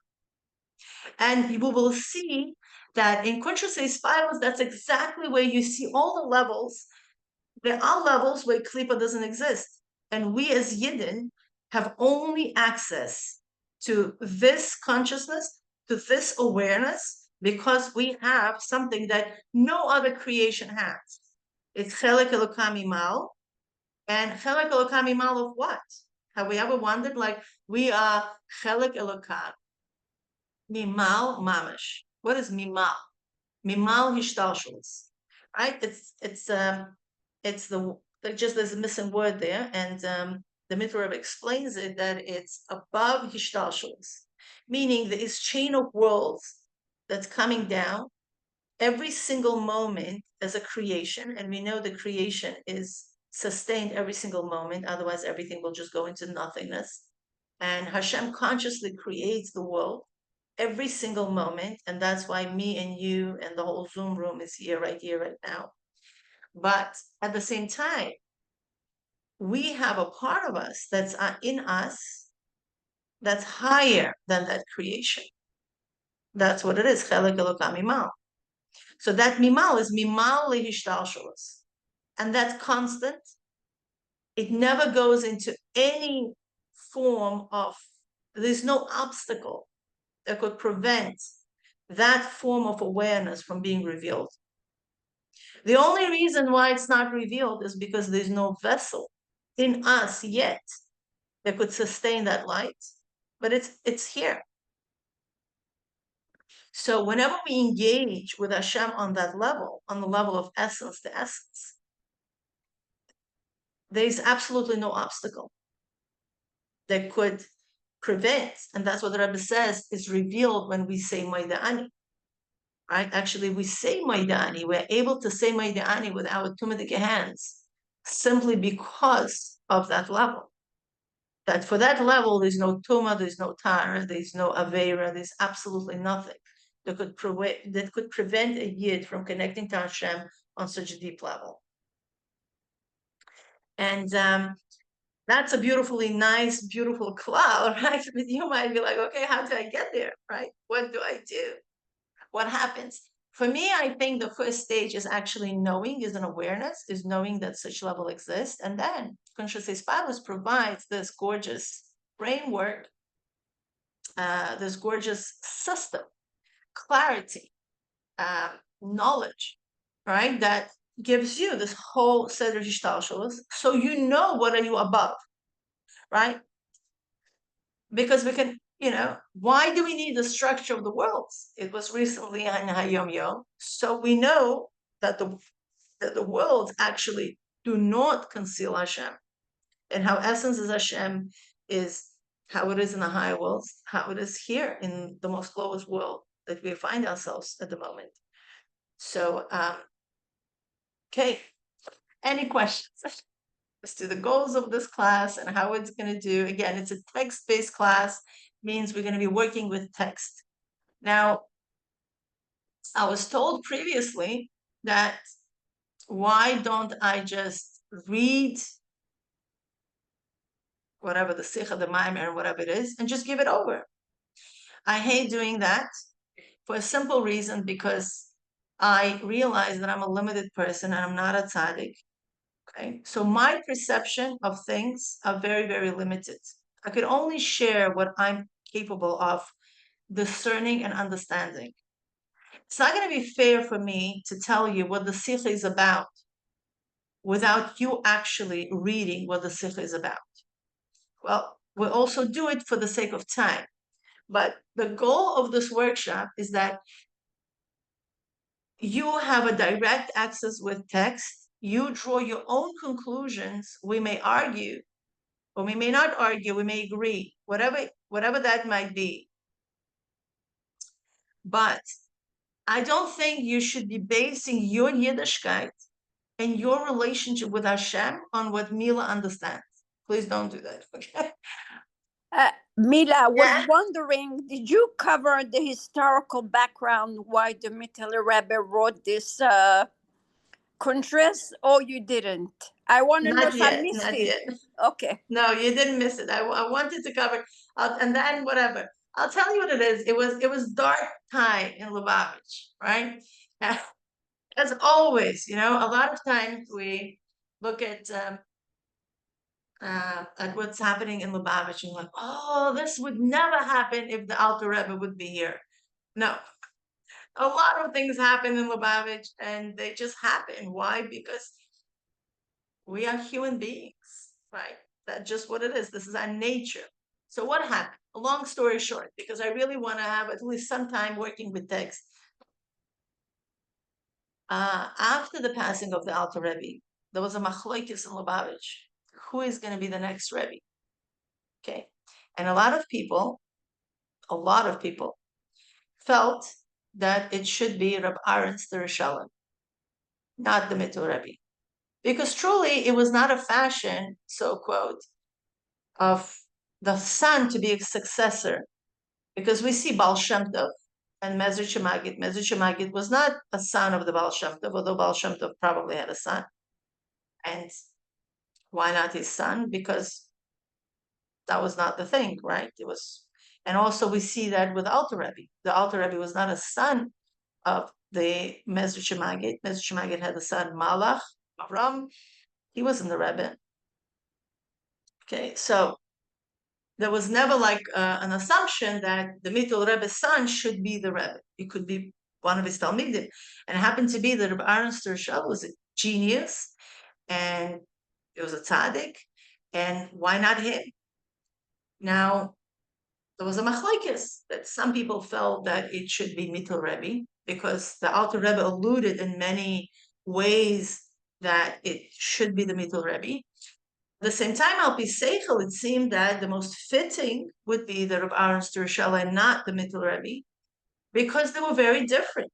And we will see that in Kuntres Hahispaalus, that's exactly where you see all the levels. There are levels where klipa doesn't exist. And we as Yidden have only access to this consciousness, to this awareness, because we have something that no other creation has. It's Chelek Elokam Imal. And Chelek Elokam Imal of what? Have we ever wondered? Like, we are Chelek Elokam. Mimal mamash. What is mimal? Mimal hishtalshulis. Right? It's the just there's a missing word there, and the Mitzvah explains it that it's above hishtalshulis, meaning there is chain of worlds that's coming down every single moment as a creation, and we know the creation is sustained every single moment, otherwise everything will just go into nothingness. And Hashem consciously creates the world every single moment, and that's why me and you and the whole Zoom room is here, right now. But at the same time, we have a part of us that's in us that's higher than that creation. That's what it is, Chelek Elokam Mimal. So that Mimal is Mimal Lehishtalshulos. And that's constant. It never goes into any form of, there's no obstacle that could prevent that form of awareness from being revealed. The only reason why it's not revealed is because there's no vessel in us yet that could sustain that light, but it's here. So whenever we engage with Hashem on that level, on the level of essence to essence, there's absolutely no obstacle that could prevent, and that's what the Rebbe says is revealed when we say Maida'ani. Right? Actually, we say Maida'ani. We're able to say Maida'ani with our tumadik hands simply because of that level. That for that level, there's no tuma, there's no tara, there's no avera, there's absolutely nothing that could prevent a yid from connecting to Hashem on such a deep level. And that's a beautifully nice, beautiful cloud, right? But you might be like, okay, how do I get there, right? What do I do? What happens? For me, I think the first stage is actually knowing, is an awareness, is knowing that such level exists. And then Kuntres Hahispaalus provides this gorgeous framework, this gorgeous system, clarity, knowledge, right? That gives you this whole Seder Hishtalshulos, so you know what are you above, right? Because we can, why do we need the structure of the worlds? It was recently on Hayom Yom. So we know that the worlds actually do not conceal Hashem. And how essence is Hashem is how it is in the higher worlds, how it is here in the most lowest world that we find ourselves at the moment. So, okay, any questions as to the goals of this class and how it's going to do? Again, it's a text-based class, means we're going to be working with text. Now, I was told previously that why don't I just read whatever the Sikha, the Maimer, or whatever it is, and just give it over. I hate doing that for a simple reason, because I realize that I'm a limited person and I'm not a tzaddik. Okay, so my perception of things are very, very limited. I could only share what I'm capable of discerning and understanding. It's not going to be fair for me to tell you what the Sikha is about without you actually reading what the Sikha is about. Well, we'll also do it for the sake of time. But the goal of this workshop is that you have a direct access with text. You draw your own conclusions. We may argue, or we may not argue. We may agree, whatever that might be. But I don't think you should be basing your Yiddishkeit and your relationship with Hashem on what Mila understands. Please don't do that. Okay? Mila, I was Yeah. wondering, did you cover the historical background why the Mittler Rebbe wrote this Kuntres, or you didn't? I want to know Not if I yet, missed not it. yet. Okay. No, you didn't miss it. I wanted to cover, and then whatever. I'll tell you what it is. It was dark time in Lubavitch, right? As always, a lot of times we look at what's happening in Lubavitch and like, oh, this would never happen if the Alter Rebbe would be here. No, a lot of things happen in Lubavitch, and they just happen. Why? Because we are human beings, right? That's just what it is. This is our nature. So what happened? A long story short, because I really want to have at least some time working with text. After the passing of the Alter Rebbe, there was a machlokes in Lubavitch. Who is going to be the next Rebbe? Okay. And a lot of people felt that it should be Reb Aaron Shalom, not the Mitul Rebbe. Because truly, it was not a fashion, so quote, of the son to be a successor. Because we see Baal Shem Tov and Mezritch Magid. Mezritch Magid was not a son of the Baal Shem Tov, although Baal Shem Tov probably had a son. And why not his son? Because that was not the thing, right? It was, and also we see that with Alter Rebbe. The Alter Rebbe was not a son of the Mezritch Magid. Mezritch Magid had a son, Malach, Avram. He wasn't the Rebbe. Okay, so there was never like an assumption that the Mitul Rebbe's son should be the Rebbe. It could be one of his Talmidim. And it happened to be that Reb Aaron Sturshal was a genius, and it was a tzaddik, and why not him? Now, there was a machlokes that some people felt that it should be Mitul Rebbe, because the Alter Rebbe alluded in many ways that it should be the Mitul Rebbe. At the same time, Al Pi Seichel, it seemed that the most fitting would be the Reb Aaron Sturshal and not the Mitul Rebbe, because they were very different.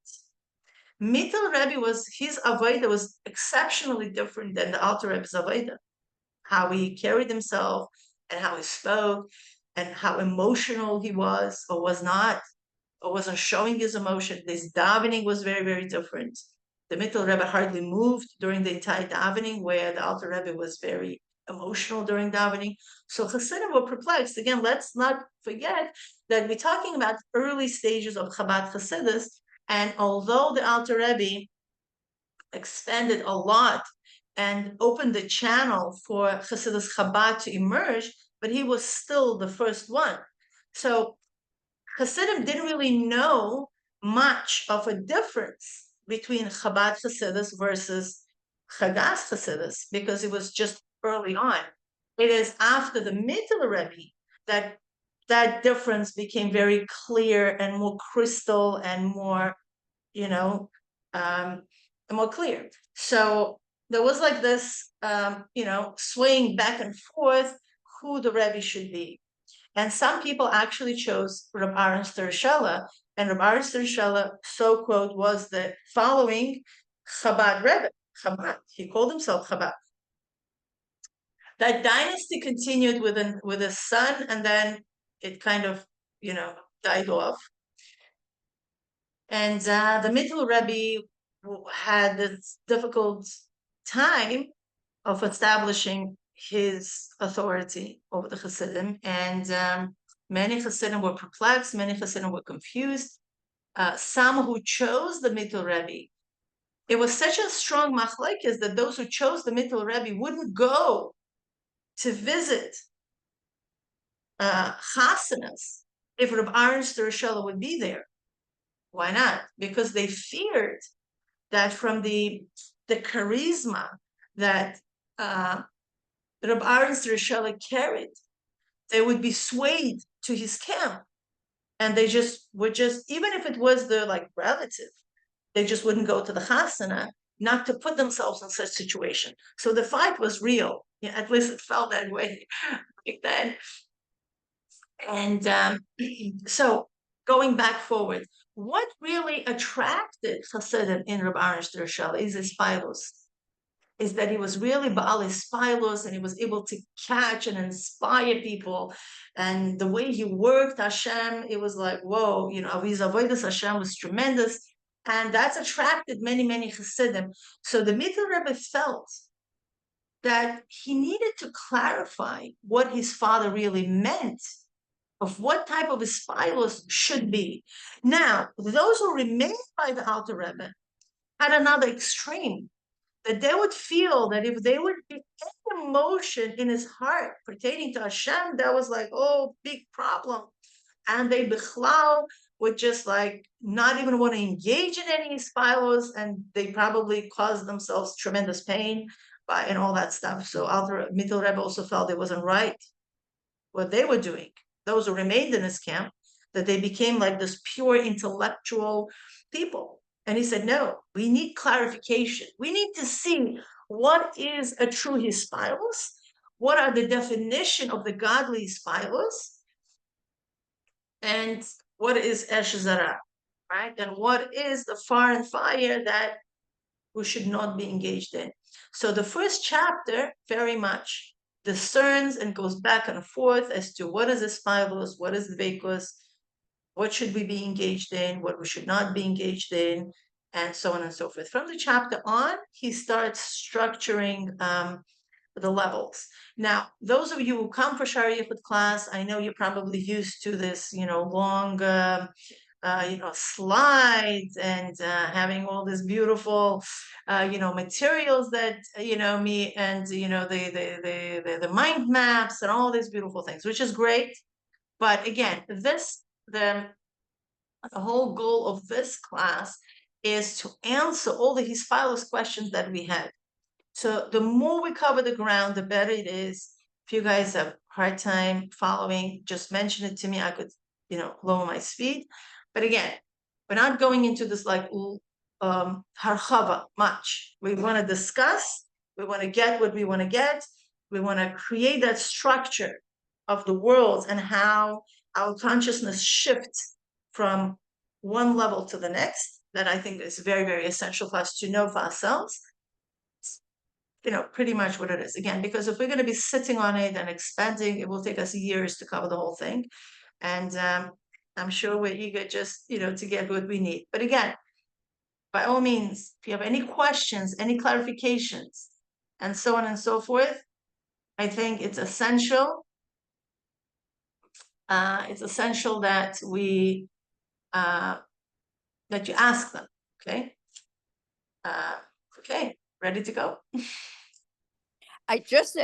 Mitul Rebbe his avodah was exceptionally different than the Alter Rebbe's avodah. How he carried himself and how he spoke and how emotional he was or was not, or wasn't showing his emotion. This davening was very, very different. The Mitul Rebbe hardly moved during the entire davening, where the Alter Rebbe was very emotional during davening. So Chassidim were perplexed. Again, let's not forget that we're talking about early stages of Chabad Chassidus, and although the Alter Rebbe expanded a lot and opened the channel for Chassidus Chabad to emerge, but he was still the first one. So Chassidim didn't really know much of a difference between Chabad Chassidus versus Chagas Chassidus, because it was just early on. It is after the Mitul Rebbe that that difference became very clear and more crystal and more, more clear. So there was like this, swaying back and forth who the Rebbe should be. And some people actually chose Reb Aaron Sturshela, and Reb Aaron Sturshela, so quote, was the following Chabad Rebbe. Chabad. He called himself Chabad. That dynasty continued with a son, and then it kind of, died off. And the Middle Rebbe had this difficult time of establishing his authority over the Hasidim, and many Hasidim were perplexed, many Hasidim were confused. Some who chose the Middle Rebbe, it was such a strong machlekes that those who chose the Middle Rebbe wouldn't go to visit chasanas if Reb Aaron Sturshela would be there. Why not? Because they feared that from the charisma that Reb Aaron Sturshela carried, they would be swayed to his camp, and they would even if it was their relative, they just wouldn't go to the chasana, not to put themselves in such situation. So the fight was real. Yeah, at least it felt that way back then. And so going back forward, what really attracted Hasidim in Reb Aaron Sturshela is Hahispaalus, is that he was really Baal Hahispaalus, and he was able to catch and inspire people. And the way he worked Hashem, it was like, whoa, his avodas Hashem was tremendous. And that's attracted many, many Hasidim. So the Middle Rebbe felt that he needed to clarify what his father really meant, of what type of Hahispaalus should be. Now, those who remained by the Alter Rebbe had another extreme, that they would feel that if they would be any emotion in his heart pertaining to Hashem, that was like, oh, big problem. And they bichlal would just not even want to engage in any Hahispaalus, and they probably caused themselves tremendous pain and all that stuff. So Middle Rebbe also felt it wasn't right what they were doing, those who remained in his camp, that they became like this pure intellectual people. And he said, no, we need clarification. We need to see what is a true Hahispaalus, what are the definition of the godly Hahispaalus, and what is Esh Zara, right? And what is the foreign fire that we should not be engaged in. So the first chapter very much discerns and goes back and forth as to what is Hahispaalus, what is Dveikus, what should we be engaged in, what we should not be engaged in, and so on and so forth. From the chapter on, he starts structuring the levels. Now, those of you who come for Shari Yichud class, I know you're probably used to this, long, slides and having all this beautiful, materials that, me and, the mind maps and all these beautiful things, which is great. But again, the whole goal of this class is to answer all the Hahispaalus questions that we had. So the more we cover the ground, the better it is. If you guys have a hard time following, just mention it to me. I could, lower my speed. But again, we're not going into this harchava much. We want to discuss. We want to get what we want to get. We want to create that structure of the world and how our consciousness shifts from one level to the next. That I think is very, very essential for us to know for ourselves. Pretty much what it is. Again, because if we're going to be sitting on it and expanding, it will take us years to cover the whole thing. And I'm sure we're eager just, to get what we need. But again, by all means, if you have any questions, any clarifications, and so on and so forth, I think it's essential. It's essential that we, that you ask them, okay? Okay, ready to go? I just,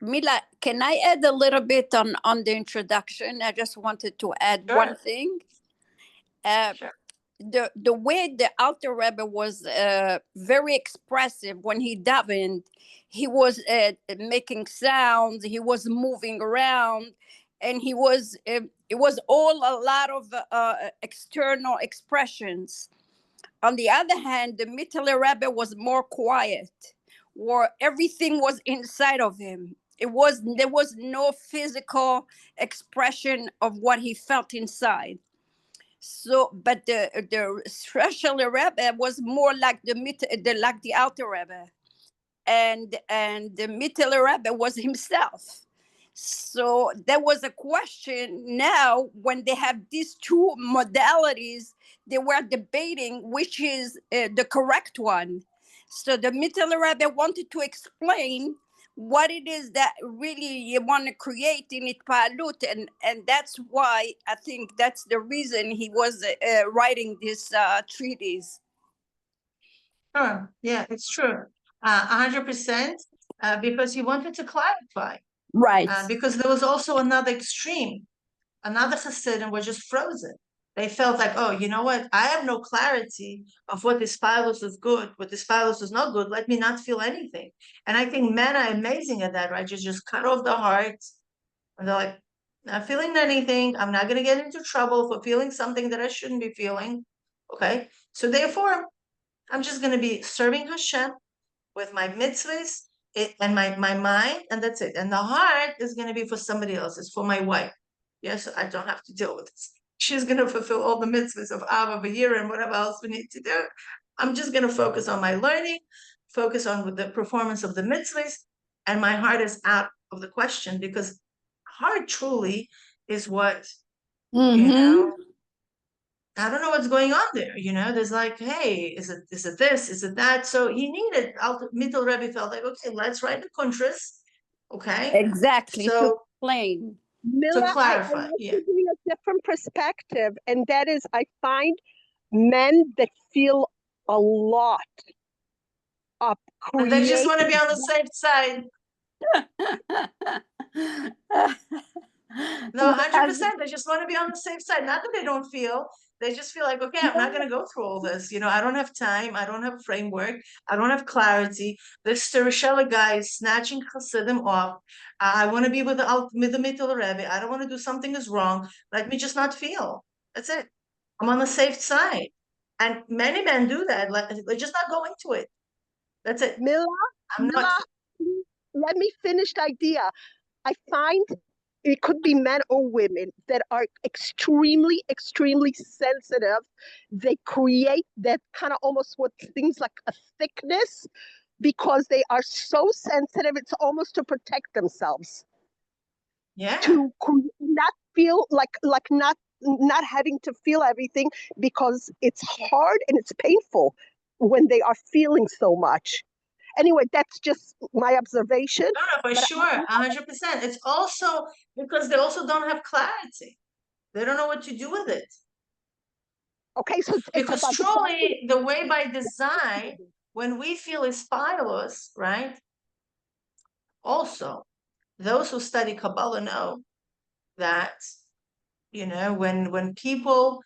Mila, can I add a little bit on the introduction? I just wanted to add one thing. Sure. The way the Alter Rebbe was very expressive when he davened, he was making sounds, he was moving around, and he was it was all a lot of external expressions. On the other hand, the Mittler Rebbe was more quiet, where everything was inside of him. There was no physical expression of what he felt inside. So, but the Shresher Rebbe was more like the Alter Rebbe, and the Mittler Rebbe was himself. So there was a question now when they have these two modalities, they were debating which is the correct one. So the Mittler Rebbe wanted to explain what it is that really you want to create in Itpalut, and that's why I think that's the reason he was writing this treatise. Sure, yeah, it's true. 100%, because he wanted to clarify. Right. Because there was also another extreme. Another Hasidim were just frozen. They felt like, oh, you know what? I have no clarity of what this Hahispaalus is good, what this Hahispaalus is not good. Let me not feel anything. And I think men are amazing at that, right? Just cut off the heart. And they're like, not feeling anything. I'm not going to get into trouble for feeling something that I shouldn't be feeling. Okay. So therefore, I'm just going to be serving Hashem with my mitzvahs and my mind, and that's it. And the heart is going to be for somebody else. It's for my wife. Yes, I don't have to deal with this. She's going to fulfill all the mitzvahs of Av, of a year, and whatever else we need to do. I'm just going to focus on my learning, focus on the performance of the mitzvahs, and my heart is out of the question, because heart truly is what, you know, I don't know what's going on there. You know, there's like, hey, is it this? Is it that? So he needed, Mittler Rebbe felt like, okay, let's write the Kuntres. Okay. Exactly. So, to explain. Mila, to clarify, I want yeah. to give you a different perspective, and that is, I find men that feel a lot of And they just want to be creating. on the safe side. No, 100%. They just want to be on the safe side. Not that they don't feel. They just feel like, okay, I'm not going to go through all this. You know, I don't have time. I don't have framework. I don't have clarity. This Sterishella guy is snatching Hasidim off. I want to be with the Mittler Rebbe. I don't want to do something is wrong. Let me just not feel. That's it. I'm on the safe side. And many men do that. They're just not going to it. That's it. Mila, I'm not. let me finish the idea. I find it could be men or women that are extremely, extremely sensitive. They create that kind of almost what things like a thickness because they are so sensitive. It's almost to protect themselves. Yeah. To not feel like not having to feel everything because it's hard and it's painful when they are feeling so much. Anyway, that's just my observation. No, for sure, 100%. It's also because they also don't have clarity. They don't know what to do with it. Okay, so because truly, the way by design, when we feel Hahispaalus, right? Also, those who study Kabbalah know that, you know, when people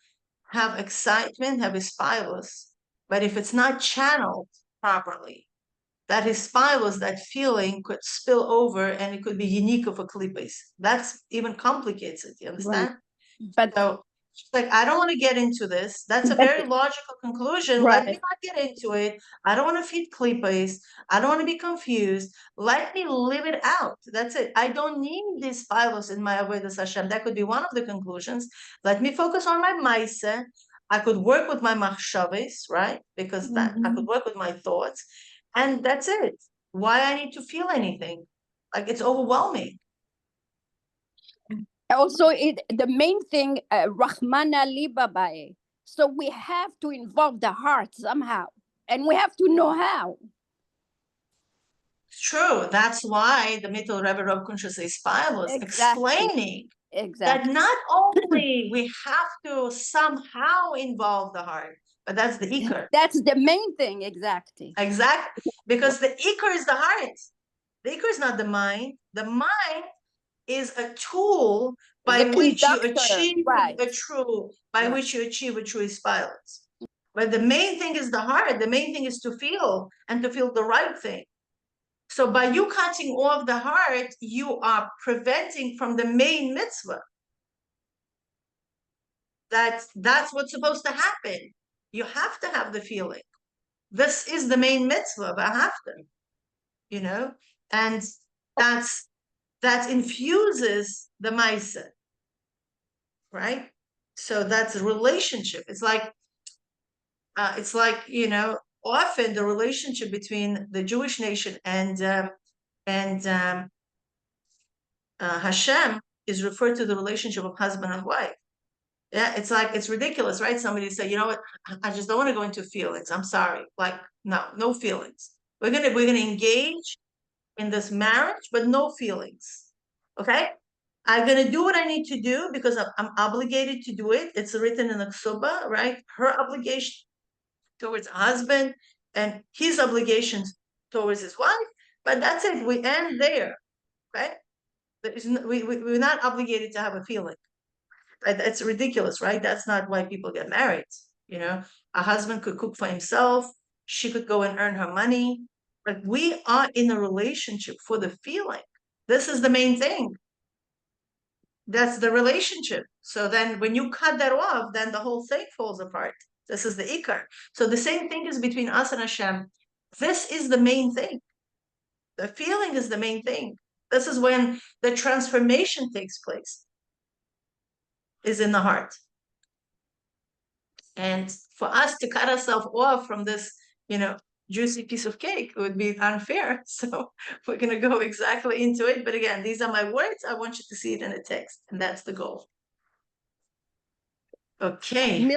have excitement, have Hahispaalus, but if it's not channeled properly, that Hahispaalus, that feeling could spill over and it could be unique of a klipos. That's even complicates it, you understand? Right. But so like, I don't want to get into this. That's a very logical conclusion. Right. Let me not get into it. I don't want to feed klipos. I don't want to be confused. Let me live it out. That's it. I don't need these Hahispaalus in my avodas Hashem. That could be one of the conclusions. Let me focus on my maaseh. I could work with my machshavos, right? Because that I could work with my thoughts. And that's it. Why I need to feel anything? Like, it's overwhelming. also the main thing, Rahmana Libabae. So we have to involve the heart somehow, and we have to know how. It's true. That's why the Mittler Rebbe Rav Kuntres Hahispaalus explaining that not only we have to somehow involve the heart, but that's the ikar. That's the main thing, exactly. Exactly. Because the ikar is the heart. The ikar is not the mind. The mind is a tool by which you achieve a true, which you achieve a true Hahispaalus. But the main thing is the heart. The main thing is to feel and to feel the right thing. So by you cutting off the heart, you are preventing from the main mitzvah. That's what's supposed to happen. You have to have the feeling. This is the main mitzvah, and that infuses the Maisa, right? So that's a relationship. It's like often the relationship between the Jewish nation and Hashem is referred to the relationship of husband and wife. Yeah, it's ridiculous, right? Somebody say, you know what, I just don't want to go into feelings. I'm sorry. Like, no feelings. We're gonna engage in this marriage, but no feelings. Okay? I'm gonna do what I need to do because I'm obligated to do it. It's written in the ksuba, right? Her obligation towards her husband and his obligations towards his wife. But that's it. We end there, right? We're not obligated to have a feeling. It's ridiculous, right? That's not why people get married. A husband could cook for himself. She could go and earn her money. But we are in a relationship for the feeling. This is the main thing. That's the relationship. So then when you cut that off, then the whole thing falls apart. This is the ikar. So the same thing is between us and Hashem. This is the main thing. The feeling is the main thing. This is when the transformation takes place, is in the heart. And for us to cut ourselves off from this, juicy piece of cake, it would be unfair. So we're going to go exactly into it. But again, these are my words. I want you to see it in a text. And that's the goal. Okay.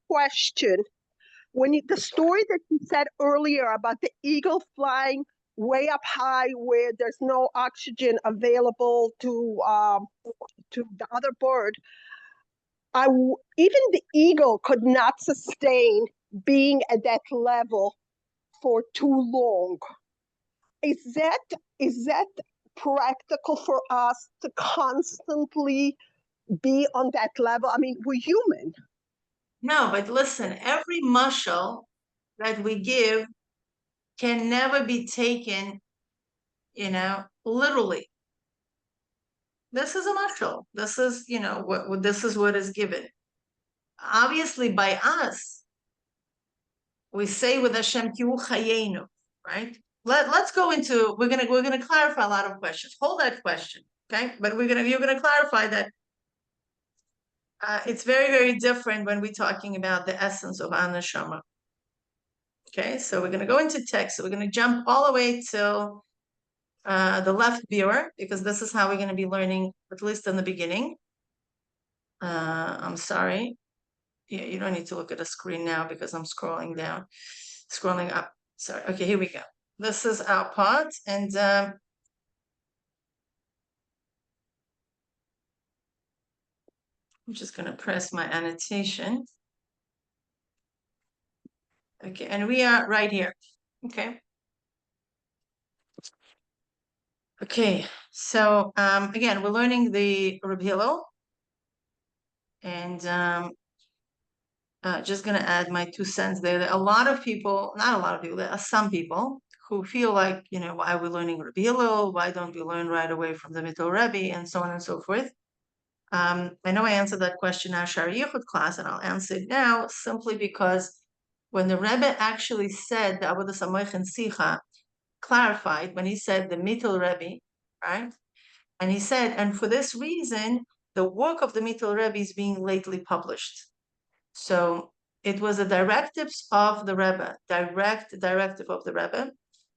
Question. The story that you said earlier about the eagle flying way up high where there's no oxygen available to the other bird, even the eagle could not sustain being at that level for too long. Is that practical for us to constantly be on that level? I mean, we're human. No, but listen, every mashal that we give can never be taken, literally. This is a mashal. This is, this is what is given. Obviously, by us, we say with Hashem, Kiu Chayenu, right? Let's go into. We're gonna clarify a lot of questions. Hold that question, okay? But you're gonna clarify that. It's very, very different when we're talking about the essence of Anashama. Okay, so we're gonna go into text. So we're gonna jump all the way till the left viewer, because this is how we're gonna be learning, at least in the beginning. I'm sorry. Yeah, you don't need to look at the screen now because I'm scrolling up. Sorry. Okay, here we go. This is our part, and I'm just going to press my annotation. Okay, and we are right here. Okay. Okay, so again, we're learning the Reb Hillel, and just going to add my 2 cents there. There are a lot of people, not a lot of people, there are some people who feel like, why are we learning Reb Hillel? Why don't we learn right away from the Mittel Rebbe, and so on and so forth. I know I answered that question in our Shar Yichud class, and I'll answer it now simply because when the Rebbe actually said the Avodas Hamoich and Sicha, clarified when he said the Mittel Rebbe, right? And he said, and for this reason, the work of the Mittel Rebbe is being lately published. So it was a directives of the Rebbe, directive of the Rebbe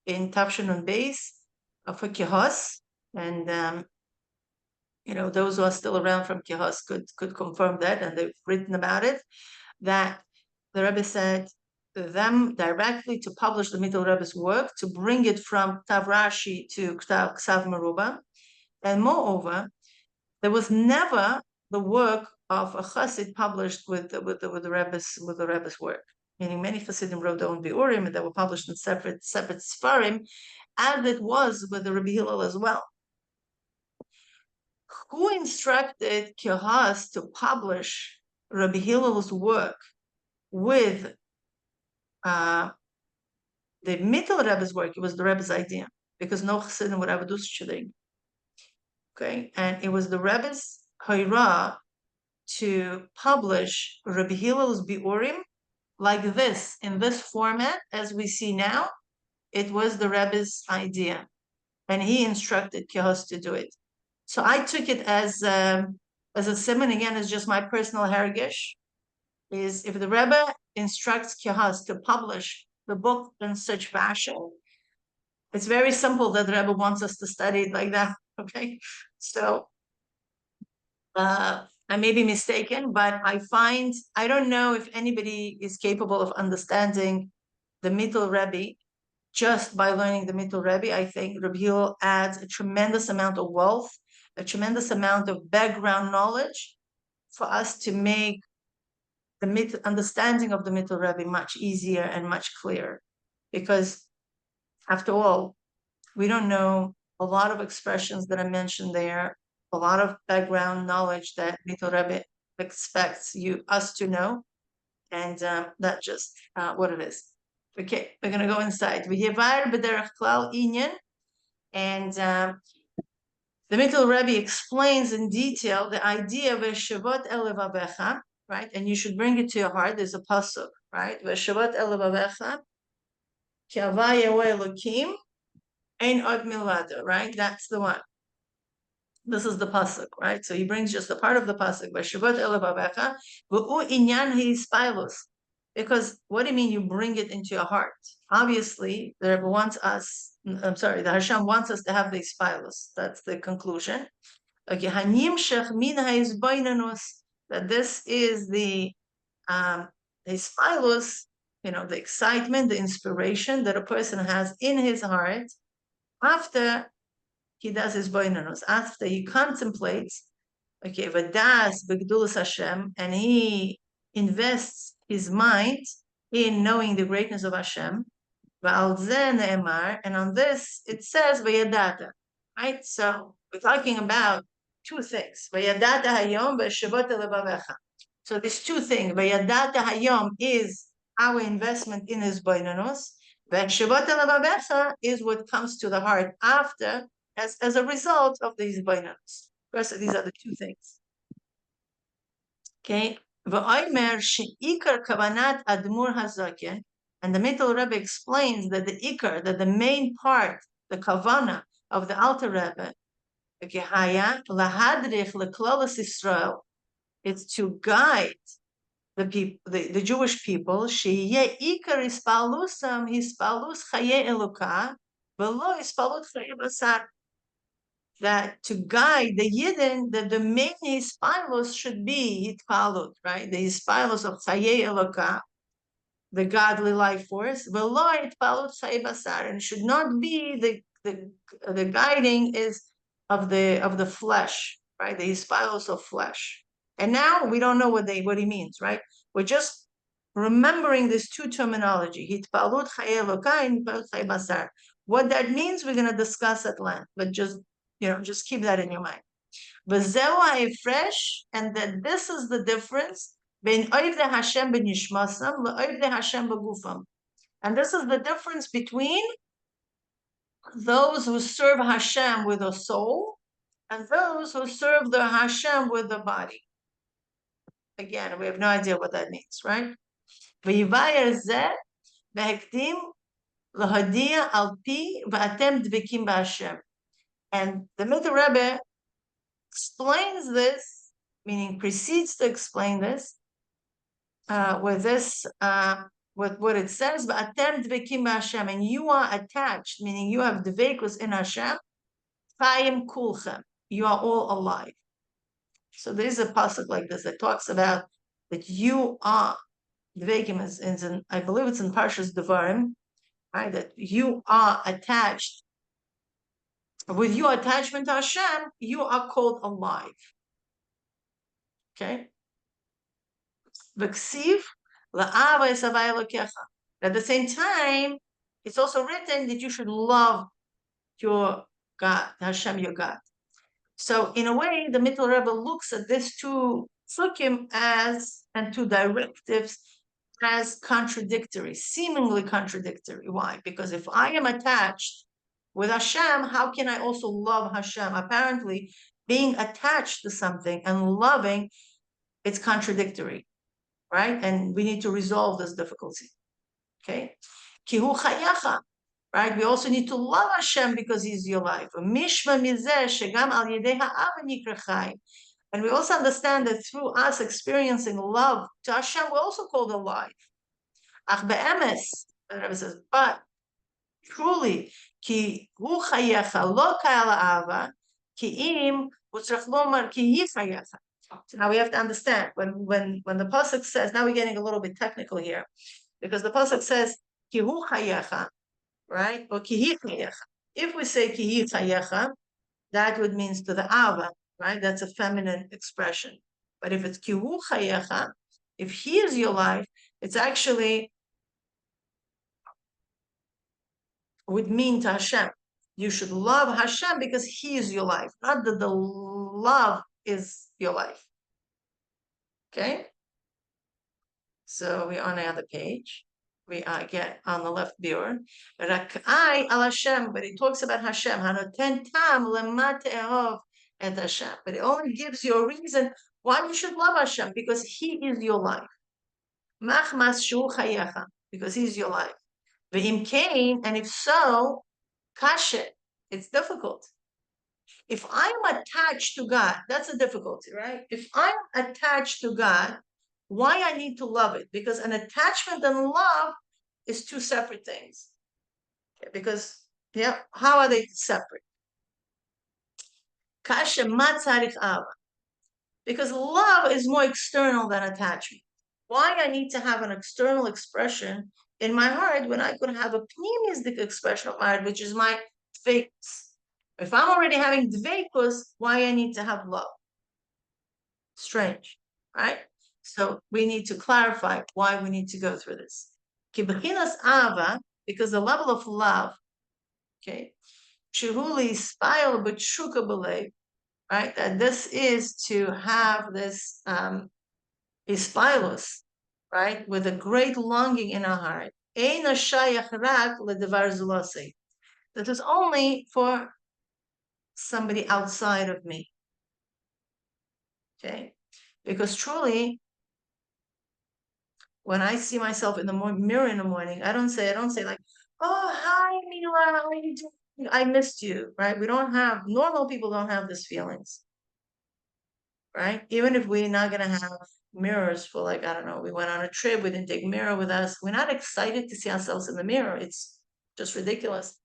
in Tafshin and Beis for Kehos, and those who are still around from Kehos could confirm that, and they've written about it, that the Rebbe said them directly to publish the Mittel Rebbe's work, to bring it from Ktav Rashi to Ksav Meruba, and moreover, there was never the work of a Chassid published with the Rebbe's work. Meaning, many Chassidim wrote their own biurim, and they were published in separate Sfarim, as it was with the Rebbe Hillel as well. Who instructed Kehos to publish Rabbi Hillel's work with the Mittel Rebbe's work? It was the Rebbe's idea. because no Chassidim would ever do such a thing. Okay, and it was the Rebbe's Hoira to publish Rabbi Hillel's Biurim like this, in this format, as we see now. It was the Rebbe's idea, and he instructed Kehos to do it. So I took it as a simon. Again, it's just my personal hergish. Is if the Rebbe instructs Kehos to publish the book in such fashion, it's very simple that the Rebbe wants us to study it like that. Okay, so I may be mistaken, but I don't know if anybody is capable of understanding the Mittel Rebbe just by learning the Mittel Rebbe. I think Rabbi Hillel adds a tremendous amount of wealth, a tremendous amount of background knowledge for us to make the understanding of the Mittel Rebbe much easier and much clearer. Because after all, we don't know a lot of expressions that are mentioned there, a lot of background knowledge that Mittel Rebbe expects us to know, and that's just what it is. Okay, we're going to go inside. And the Mittel Rebbe explains in detail the idea of Veshavot Elevavecha, right? And you should bring it to your heart. There's a pasuk, right? Veshavot Elevavecha, Ki Havai Yehovah Elokim, Ein Od Milvado, right? That's the one. This is the pasuk, right? So he brings just a part of the pasuk. Veshavot Elevavecha, V'u Inyan Hahispaalus. Because what do you mean you bring it into your heart? Obviously, the Rebbe wants us, the Hashem wants us to have the Hahispaalus. That's the conclusion. Okay, that this is the Hahispaalus, the excitement, the inspiration that a person has in his heart after he does his boinanus, after he contemplates, okay, Vadas Begdulus Hashem, and he invests his mind in knowing the greatness of Hashem. And on this it says Vayadata, right? So we're talking about two things. Vayadata Hayom Veshavot Elevavecha. So these two things, Vayadata Hayom is our investment in his boinanus. Veshavot Elevavecha is what comes to the heart after, as a result of these boinanus. First, these are the two things. Okay. V'oimer she'ikar kavanat admur hazaken, and the Mittel Rebbe explains that the main part, the kavana of the Alter Rebbe, okay, haya lahadrich leklolas Israel, it's to guide the people, the Jewish people, sheyeh ikar ispalusam hispalus chaye eloka v'lo ispalut chaye basar. That to guide the Yidden, that the main Hahispaalus should be Hitpalut, right? The Hahispaalus of Chaye Eloka, the godly life force, V'lo Hitpalut Chaye Basar, and should not be the guiding is of the flesh, right? The Hahispaalus of flesh. And now we don't know what he means, right? We're just remembering these two terminology, Hitpalut Chaye Eloka and Hitpalut Chaye Basar. What that means, we're going to discuss at length, but just keep that in your mind. Fresh, and that this is the difference between Oivde Hashem b'nishmasam le'Oivde Hashem b'gufam. And this is the difference between those who serve Hashem with a soul and those who serve the Hashem with the body. Again, we have no idea what that means, right? V'yivayer zeh v'hekdim l'hadia al pi v'atem dvekim b'Hashem. And the Mittel Rebbe explains this, meaning proceeds to explain this with what it says, "V'atem dvekim b'Hashem," and you are attached, meaning you have dvekus in Hashem. Chayim kulchem, you are all alive. So there is a pasuk like this that talks about that you are dvekim is in, I believe it's in Parshas Devarim, right? That you are attached. With your attachment to Hashem, you are called alive. Okay? V'ksiv la'ava esavai elokecha. At the same time, it's also written that you should love your God, Hashem, your God. So in a way, the Mittel Rebbe looks at these two psukim and two directives as contradictory, seemingly contradictory. Why? Because if I am attached with Hashem, how can I also love Hashem? Apparently, being attached to something and loving, it's contradictory, right? And we need to resolve this difficulty. Okay? Kihu chayacha, right? We also need to love Hashem because He's your life. Mishma mizeh shegam al yedei ha'ava nikra chai. And we also understand that through us experiencing love to Hashem, we're also called alive. Ach be'emes, the Rebbe says, but truly, ki hu chayecha lo ka'al ha'ava, ki im u'tzrach lomar ki hi chayecha. So now we have to understand when the pasuk says. Now we're getting a little bit technical here, because the pasuk says ki hu chayecha, right, or ki hi chayecha. If we say ki hi chayecha, that would mean to the ava, right? That's a feminine expression. But if it's ki hu chayecha, if he is your life, it's actually would mean to Hashem. You should love Hashem because He is your life, not that the love is your life. Okay? So we're on another page. We get on the left viewer. Rak'ai al Hashem, but it talks about Hashem. Hanoten tam lemat e'ov et Hashem. But it only gives you a reason why you should love Hashem, because He is your life. Machmas shu chayecha, because He's your life. Ve'im kain, and if so, kashe, it's difficult. If I'm attached to God, that's a difficulty, right? If I'm attached to God, why I need to love it? Because an attachment and love is two separate things. Okay, because how are they separate? Kashe matzarich ava. Because love is more external than attachment. Why I need to have an external expression in my heart when I could have a pneumistic expression of my heart, which is my dveikus. If I'm already having dveikus, why I need to have love? Strange, right? So we need to clarify why we need to go through this. Kibechinas ava, because the level of love, okay, shehuli spile b'tshuka b'lev, right? That this is to have this Hahispaalus, right, with a great longing in our heart. Eina shayach rak ledevar zulasi. That is only for somebody outside of me. Okay, because truly, when I see myself in the mirror in the morning, I don't say like, "Oh, hi, Mila, how are you doing? I missed you," right? We don't have, normal people don't have these feelings, right? Even if we're not gonna have mirrors for, like, I don't know, we went on a trip, we didn't take a mirror with us, we're not excited to see ourselves in the mirror. It's just ridiculous.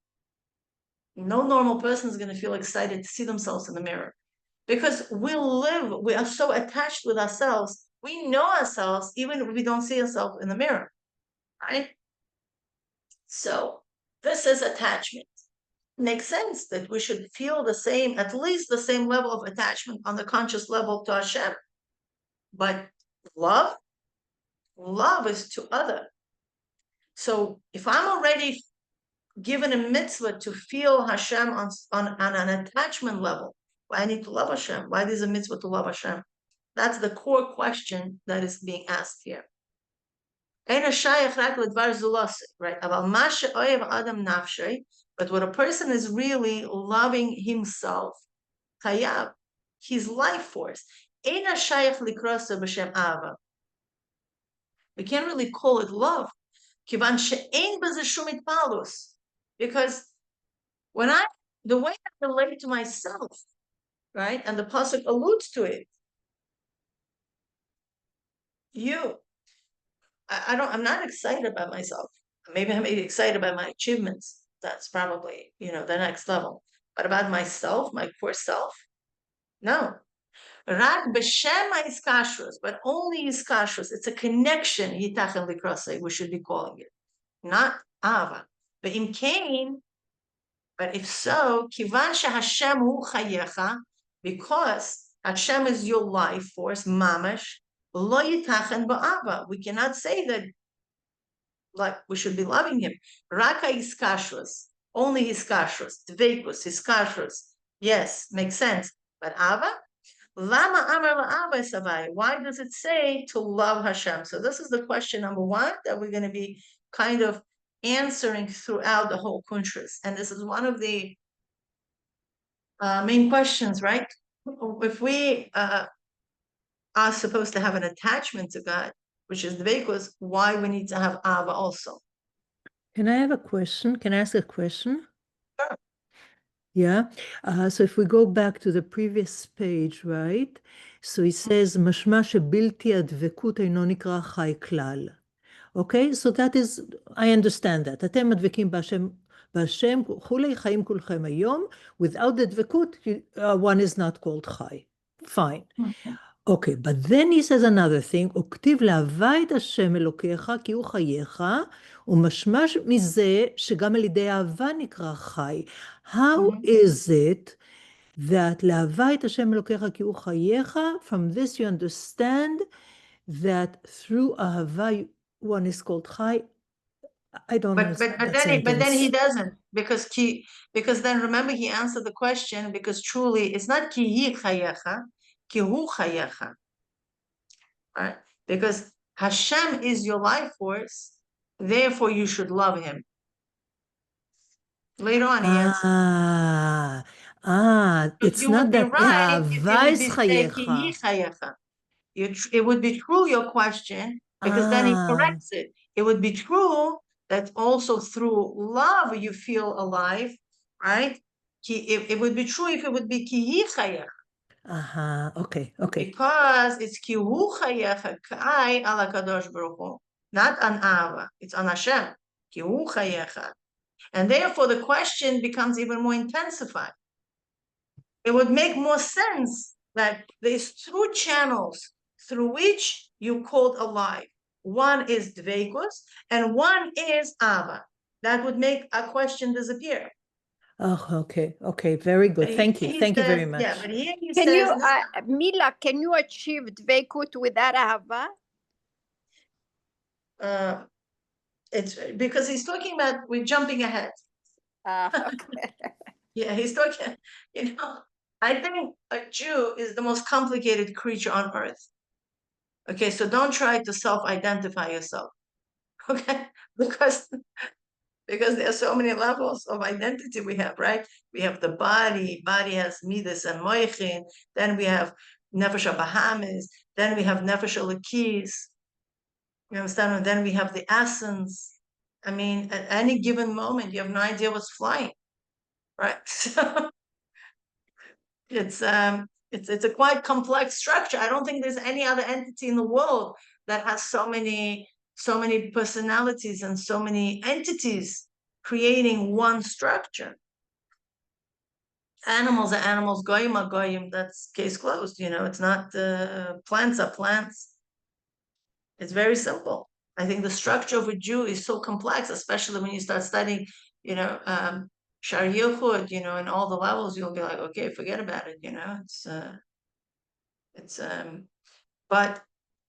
No normal person is going to feel excited to see themselves in the mirror, because we are so attached with ourselves. We know ourselves even if we don't see ourselves in the mirror, right? So this is attachment. Makes sense that we should feel the same, at least the same level of attachment on the conscious level to Hashem. But love is to other. So if I'm already given a mitzvah to feel Hashem on an attachment level, why I need to love Hashem? Why there's a mitzvah to love Hashem? That's the core question that is being asked here. Right? But what a person is really loving himself, chayav, his life force. We can't really call it love. Because when the way I relate to myself, right, and the pasuk alludes to it, I'm not excited about myself. Maybe I'm excited about my achievements. That's probably, the next level. But about myself, my poor self, no. Rak b'shem ha'hiskashrus, but only hiskashrus. It's a connection, yitachem likrasei, we should be calling it, not ava. But im kain, but if so, kivan sheHashem hu chayecha, because Hashem is your life force, mamash, lo yitachen ba'ava. We cannot say that, like, we should be loving Him. Raka hiskashrus, only hiskashrus, dveikus, hiskashrus. Yes, makes sense. But ava? Lama amar la'ava savai. Why does it say to love Hashem? So this is the question number one that we're going to be kind of answering throughout the whole Kuntres. And this is one of the main questions, right? If we are supposed to have an attachment to God, which is the dvekus, why we need to have Ava also? Can I have a question? Can I ask a question? Sure. Yeah. So if we go back to the previous page, right? So it says, משמע שבלתי הדבקות אינו נקרא חי כלל. Okay, so that is, I understand that. אתם הדבקים בהשם, כולי חיים כולכם היום, without the דבקות, one is not called חי. Fine. Okay, but then he says another thing, וכתיב להבה את השם אלוקיך כי הוא חייך, ומשמע מזה שגם על ידי אהבה נקרא חי. How is it that להבה את השם אלוקיך כי הוא חייך, from this you understand that through אהבה one is called חי? I don't understand that sentence. But then he doesn't, because then remember he answered the question, because truly it's not ki hi chayecha, ki hu chayecha, right? Because Hashem is your life force, therefore you should love him. Later on he answered. It's You not would be that right if you would be saying ki hi chayecha. chayecha. It would be true, your question, because then he corrects it. It would be true that also through love you feel alive, right? It would be true if it would be ki hi chayech. Okay. Because it's ki hu chayech kai ala kadosh baruch hu, not on Ava. It's on Hashem. Ki hu chayech. And therefore the question becomes even more intensified. It would make more sense that there's two channels through which you called alive. One is dvekus and one is Ava. That would make a question disappear. Oh, okay, very good. Thank you very much. Yeah, but here he Can says, you, Mila, can you achieve dveikut without ahava? It's because he's talking about, we're jumping ahead. Okay. Yeah, he's talking, I think a Jew is the most complicated creature on earth. Okay, so don't try to self-identify yourself. Okay, because there are so many levels of identity we have, right? We have the body has midas and moichin, then we have nefesh bahamis, then we have nefesh lakis. You understand? And then we have the essence. I mean, at any given moment, you have no idea what's flying, right? So it's a quite complex structure. I don't think there's any other entity in the world that has so many personalities and so many entities creating one structure. Animals are animals, goyim are goyim, that's case closed, it's not plants are plants. It's very simple. I think the structure of a Jew is so complex, especially when you start studying, Shar Yichud, in all the levels, you'll be like, okay, forget about it, but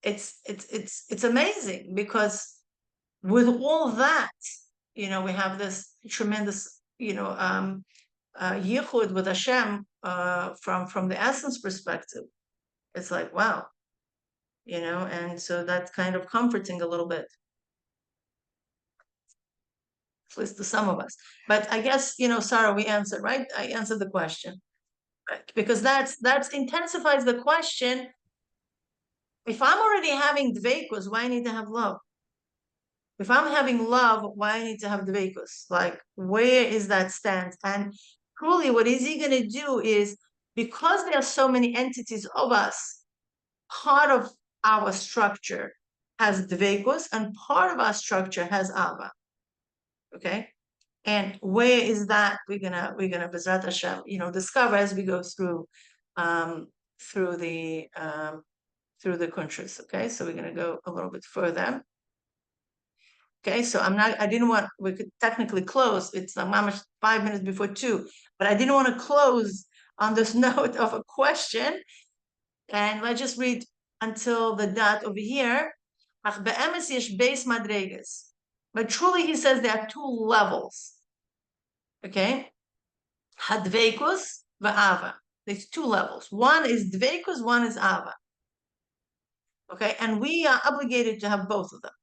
it's amazing because with all that, we have this tremendous, yichud with Hashem from the essence perspective. It's like, wow, and so that's kind of comforting a little bit, at least to some of us. But I guess, Sarah, we answered, right? I answered the question, right? Because that's intensifies the question. If I'm already having dveikus, why I need to have love? If I'm having love, why I need to have dveikus? Like, where is that stance? And truly, what is he going to do is, because there are so many entities of us, part of our structure has dveikus, and part of our structure has ava. Okay, and where is that? We're gonna B'ezrat Hashem, discover as we go through the Kuntres. Okay, so we're gonna go a little bit further. Okay, so we could technically close. It's 5 minutes before 2, but I didn't want to close on this note of a question. And let's just read until the dot over here. But truly, he says there are 2 levels. Okay, hadveikus va'ava. There's 2 levels. One is dveikus, one is ava. Okay, and we are obligated to have both of them.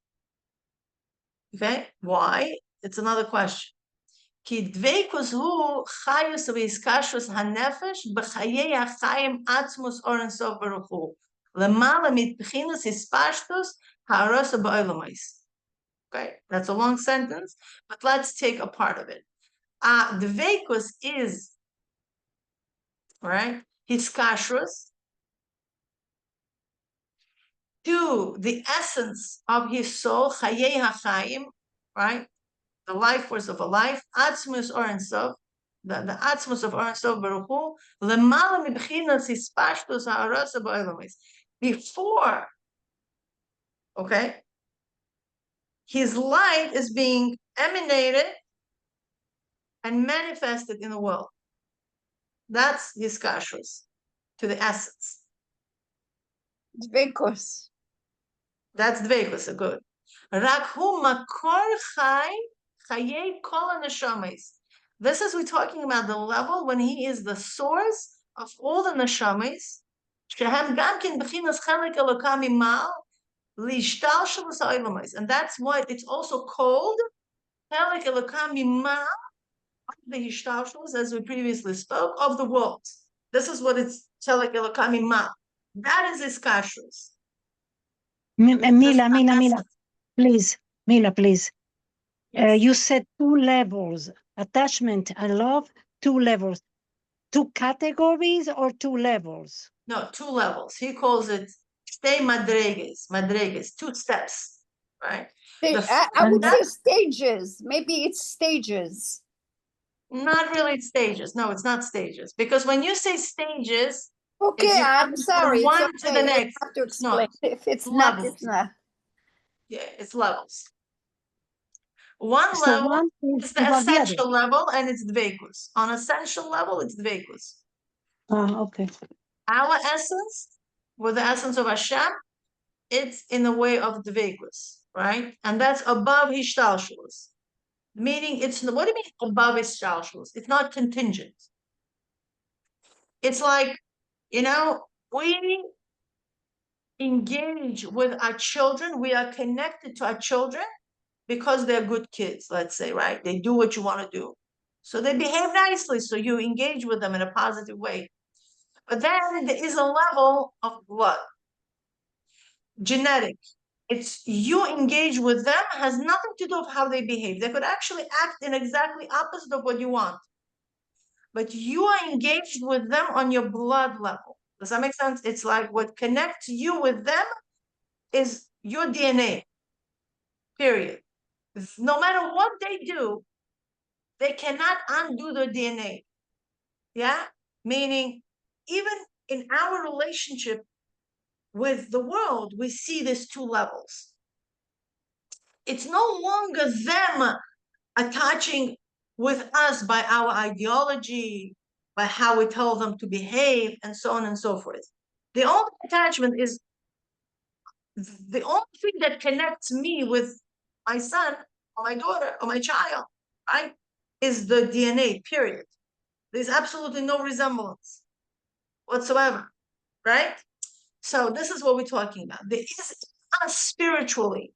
Okay, why? It's another question. Ki dveikus hu chayus v'iskashus hanefesh b'chayei hachayim atzmus oren sof baruch hu. Lemala mit b'chinas hispashtus ha'arosa ba'olamais. Okay, that's a long sentence, but let's take a part of it. Dveikus is, right, hiskashrus, to the essence of his soul, chayei hachayim, right? The life force of a life, atzmus oren sof, the atzmus of oren sof baruch hu, lemala mibchinas hispashtus ha'arosa ba'olamais. Before, okay, his light is being emanated and manifested in the world. That's his kashrus, to the essence. Dveikus. That's dveikus, a good. Rak hu makor chai chayei kol neshamis. This is, we're talking about the level when he is the source of all the neshamis. Shehem gamkin b'chinas chelik elokam imal lishtalshalus ha'olamis. And that's why it's also called chelik elokam imal, the hishtalshalus, as we previously spoke, of the world. This is what it's chelik elokam imal. That is his kashrus. Mila, please, Mila, please. Yes. You said 2 levels, attachment and love, 2 levels, 2 categories or 2 levels? No, 2 levels. He calls it shtei madreges, 2 steps, right? I would say stages. Maybe it's stages. Not really stages. No, it's not stages. Because when you say stages, Okay, you I'm go from sorry. one It's to okay. the You next. have to It's not. explain. If it's not, Levels. it's not. Yeah, it's levels. One So level one is the above the other. essential level, and it's dveikus. On essential level, it's dveikus. Okay. Our essence, with the essence of Hashem, it's in the way of dveikus, right? And that's above hishtalshalus. Meaning, it's, what do you mean above hishtalshalus? It's not contingent. It's like, you know, we engage with our children, we are connected to our children because they're good kids, let's say, right? They do what you want to do. So they behave nicely, so you engage with them in a positive way. But then there is a level of blood, genetic. It's you engage with them, has nothing to do with how they behave. They could actually act in exactly opposite of what you want. But you are engaged with them on your blood level. Does that make sense? It's like what connects you with them is your DNA, period. No matter what they do, they cannot undo their DNA. Yeah? Meaning, even in our relationship with the world, we see these 2 levels. It's no longer them attaching with us by our ideology, by how we tell them to behave, and so on and so forth. The only attachment is the only thing that connects me with my son or my daughter or my child, right, is the DNA, period. There's absolutely no resemblance whatsoever, right? So this is what we're talking about. There is us spiritually,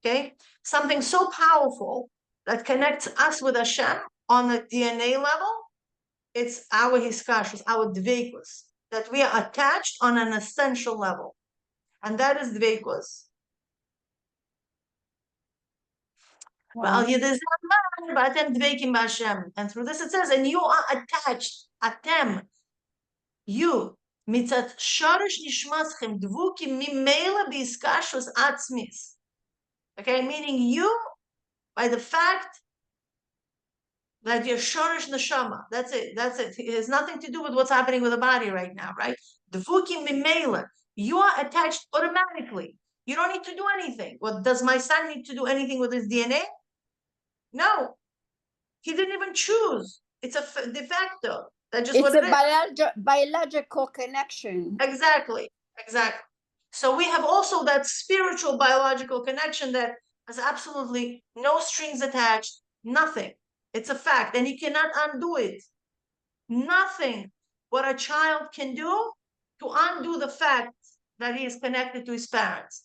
okay, something so powerful that connects us with Hashem on the DNA level. It's our hiskashus, our dveikus, that we are attached on an essential level. And that is dveikus. Wow. And through this it says, and you are attached, atem, you, mitzat shorish nishmaschem dvukim mimela biskashus atzmis. Okay, meaning you, by the fact that you're shorish neshama. That's it. That's it. It has nothing to do with what's happening with the body right now, right? Dvukim mimela. You are attached automatically. You don't need to do anything. Well, does my son need to do anything with his DNA? No. He didn't even choose. It's a de facto. That's just what it is. It's a biological connection. Exactly. Exactly. So we have also that spiritual biological connection that has absolutely no strings attached, nothing. It's a fact, and you cannot undo it. Nothing. What a child can do to undo the fact that he is connected to his parents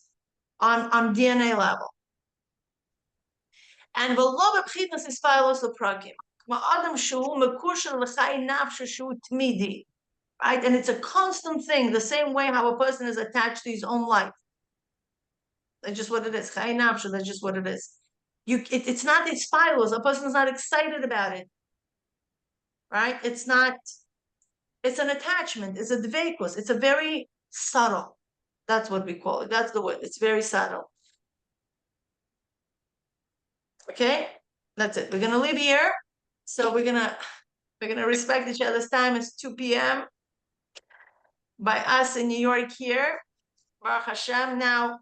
on DNA level. And ולא בבחינת Hahispaalus לפרקים. כמו אדם שהוא מקושר לחיי נפשו שהוא תמידי. Right? And it's a constant thing, the same way how a person is attached to his own life. That's just what it is. Chai nafsho, that's just what it is. It's not Hahispaalus. A person is not excited about it. Right? It's an attachment. It's a dveikus. It's a very subtle. That's what we call it. That's the word. It's very subtle. Okay? That's it. We're gonna leave here. So we're gonna respect each other's time. It's 2 p.m. by us in New York here. Baruch Hashem. Now,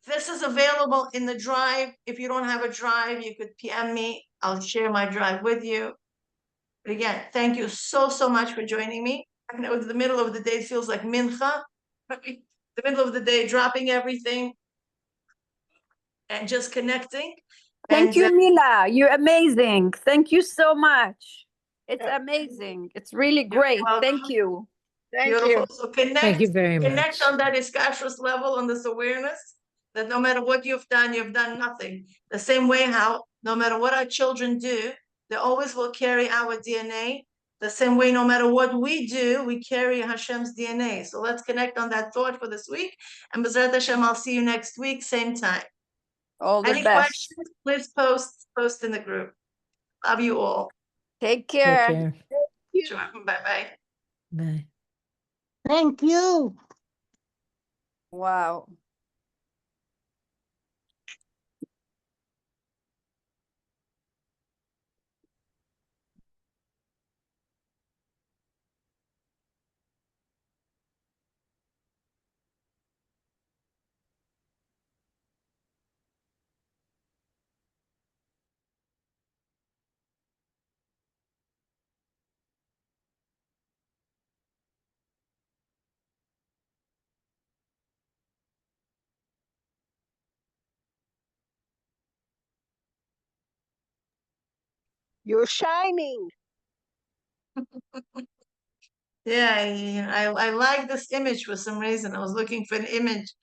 this is available in the drive. If you don't have a drive, you could PM me. I'll share my drive with you. But again, thank you so much for joining me. I know it's the middle of the day. It feels like mincha. The middle of the day, dropping everything and just connecting. Thank you, And, Mila. You're amazing. Thank you so much. It's amazing. It's really great. Thank you. Thank beautiful. you. So connect. Thank you very Connect much. on that iskashrus level, on this awareness that no matter what you've done nothing. The same way how no matter what our children do, they always will carry our DNA. The same way, no matter what we do, we carry Hashem's DNA. So let's connect on that thought for this week. And B'ezrat Hashem, I'll see you next week, same time. All the Any best. questions, please post in the group. Love you all. Take Take care. care. Sure. Bye-bye. Bye. Thank you. Wow. You're shining. Yeah, I like this image for some reason. I was looking for an image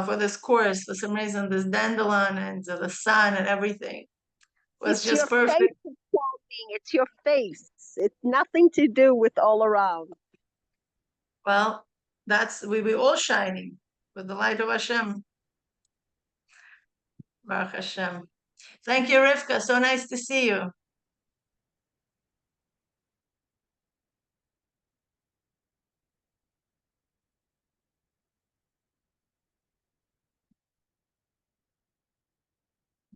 for this course for some reason. This dandelion and the sun and everything was It's just your perfect. face that's shining. It's your face. It's nothing to do with all around. Well, we all shining with the light of Hashem. Baruch Hashem. Thank you, Rivka. So nice to see you.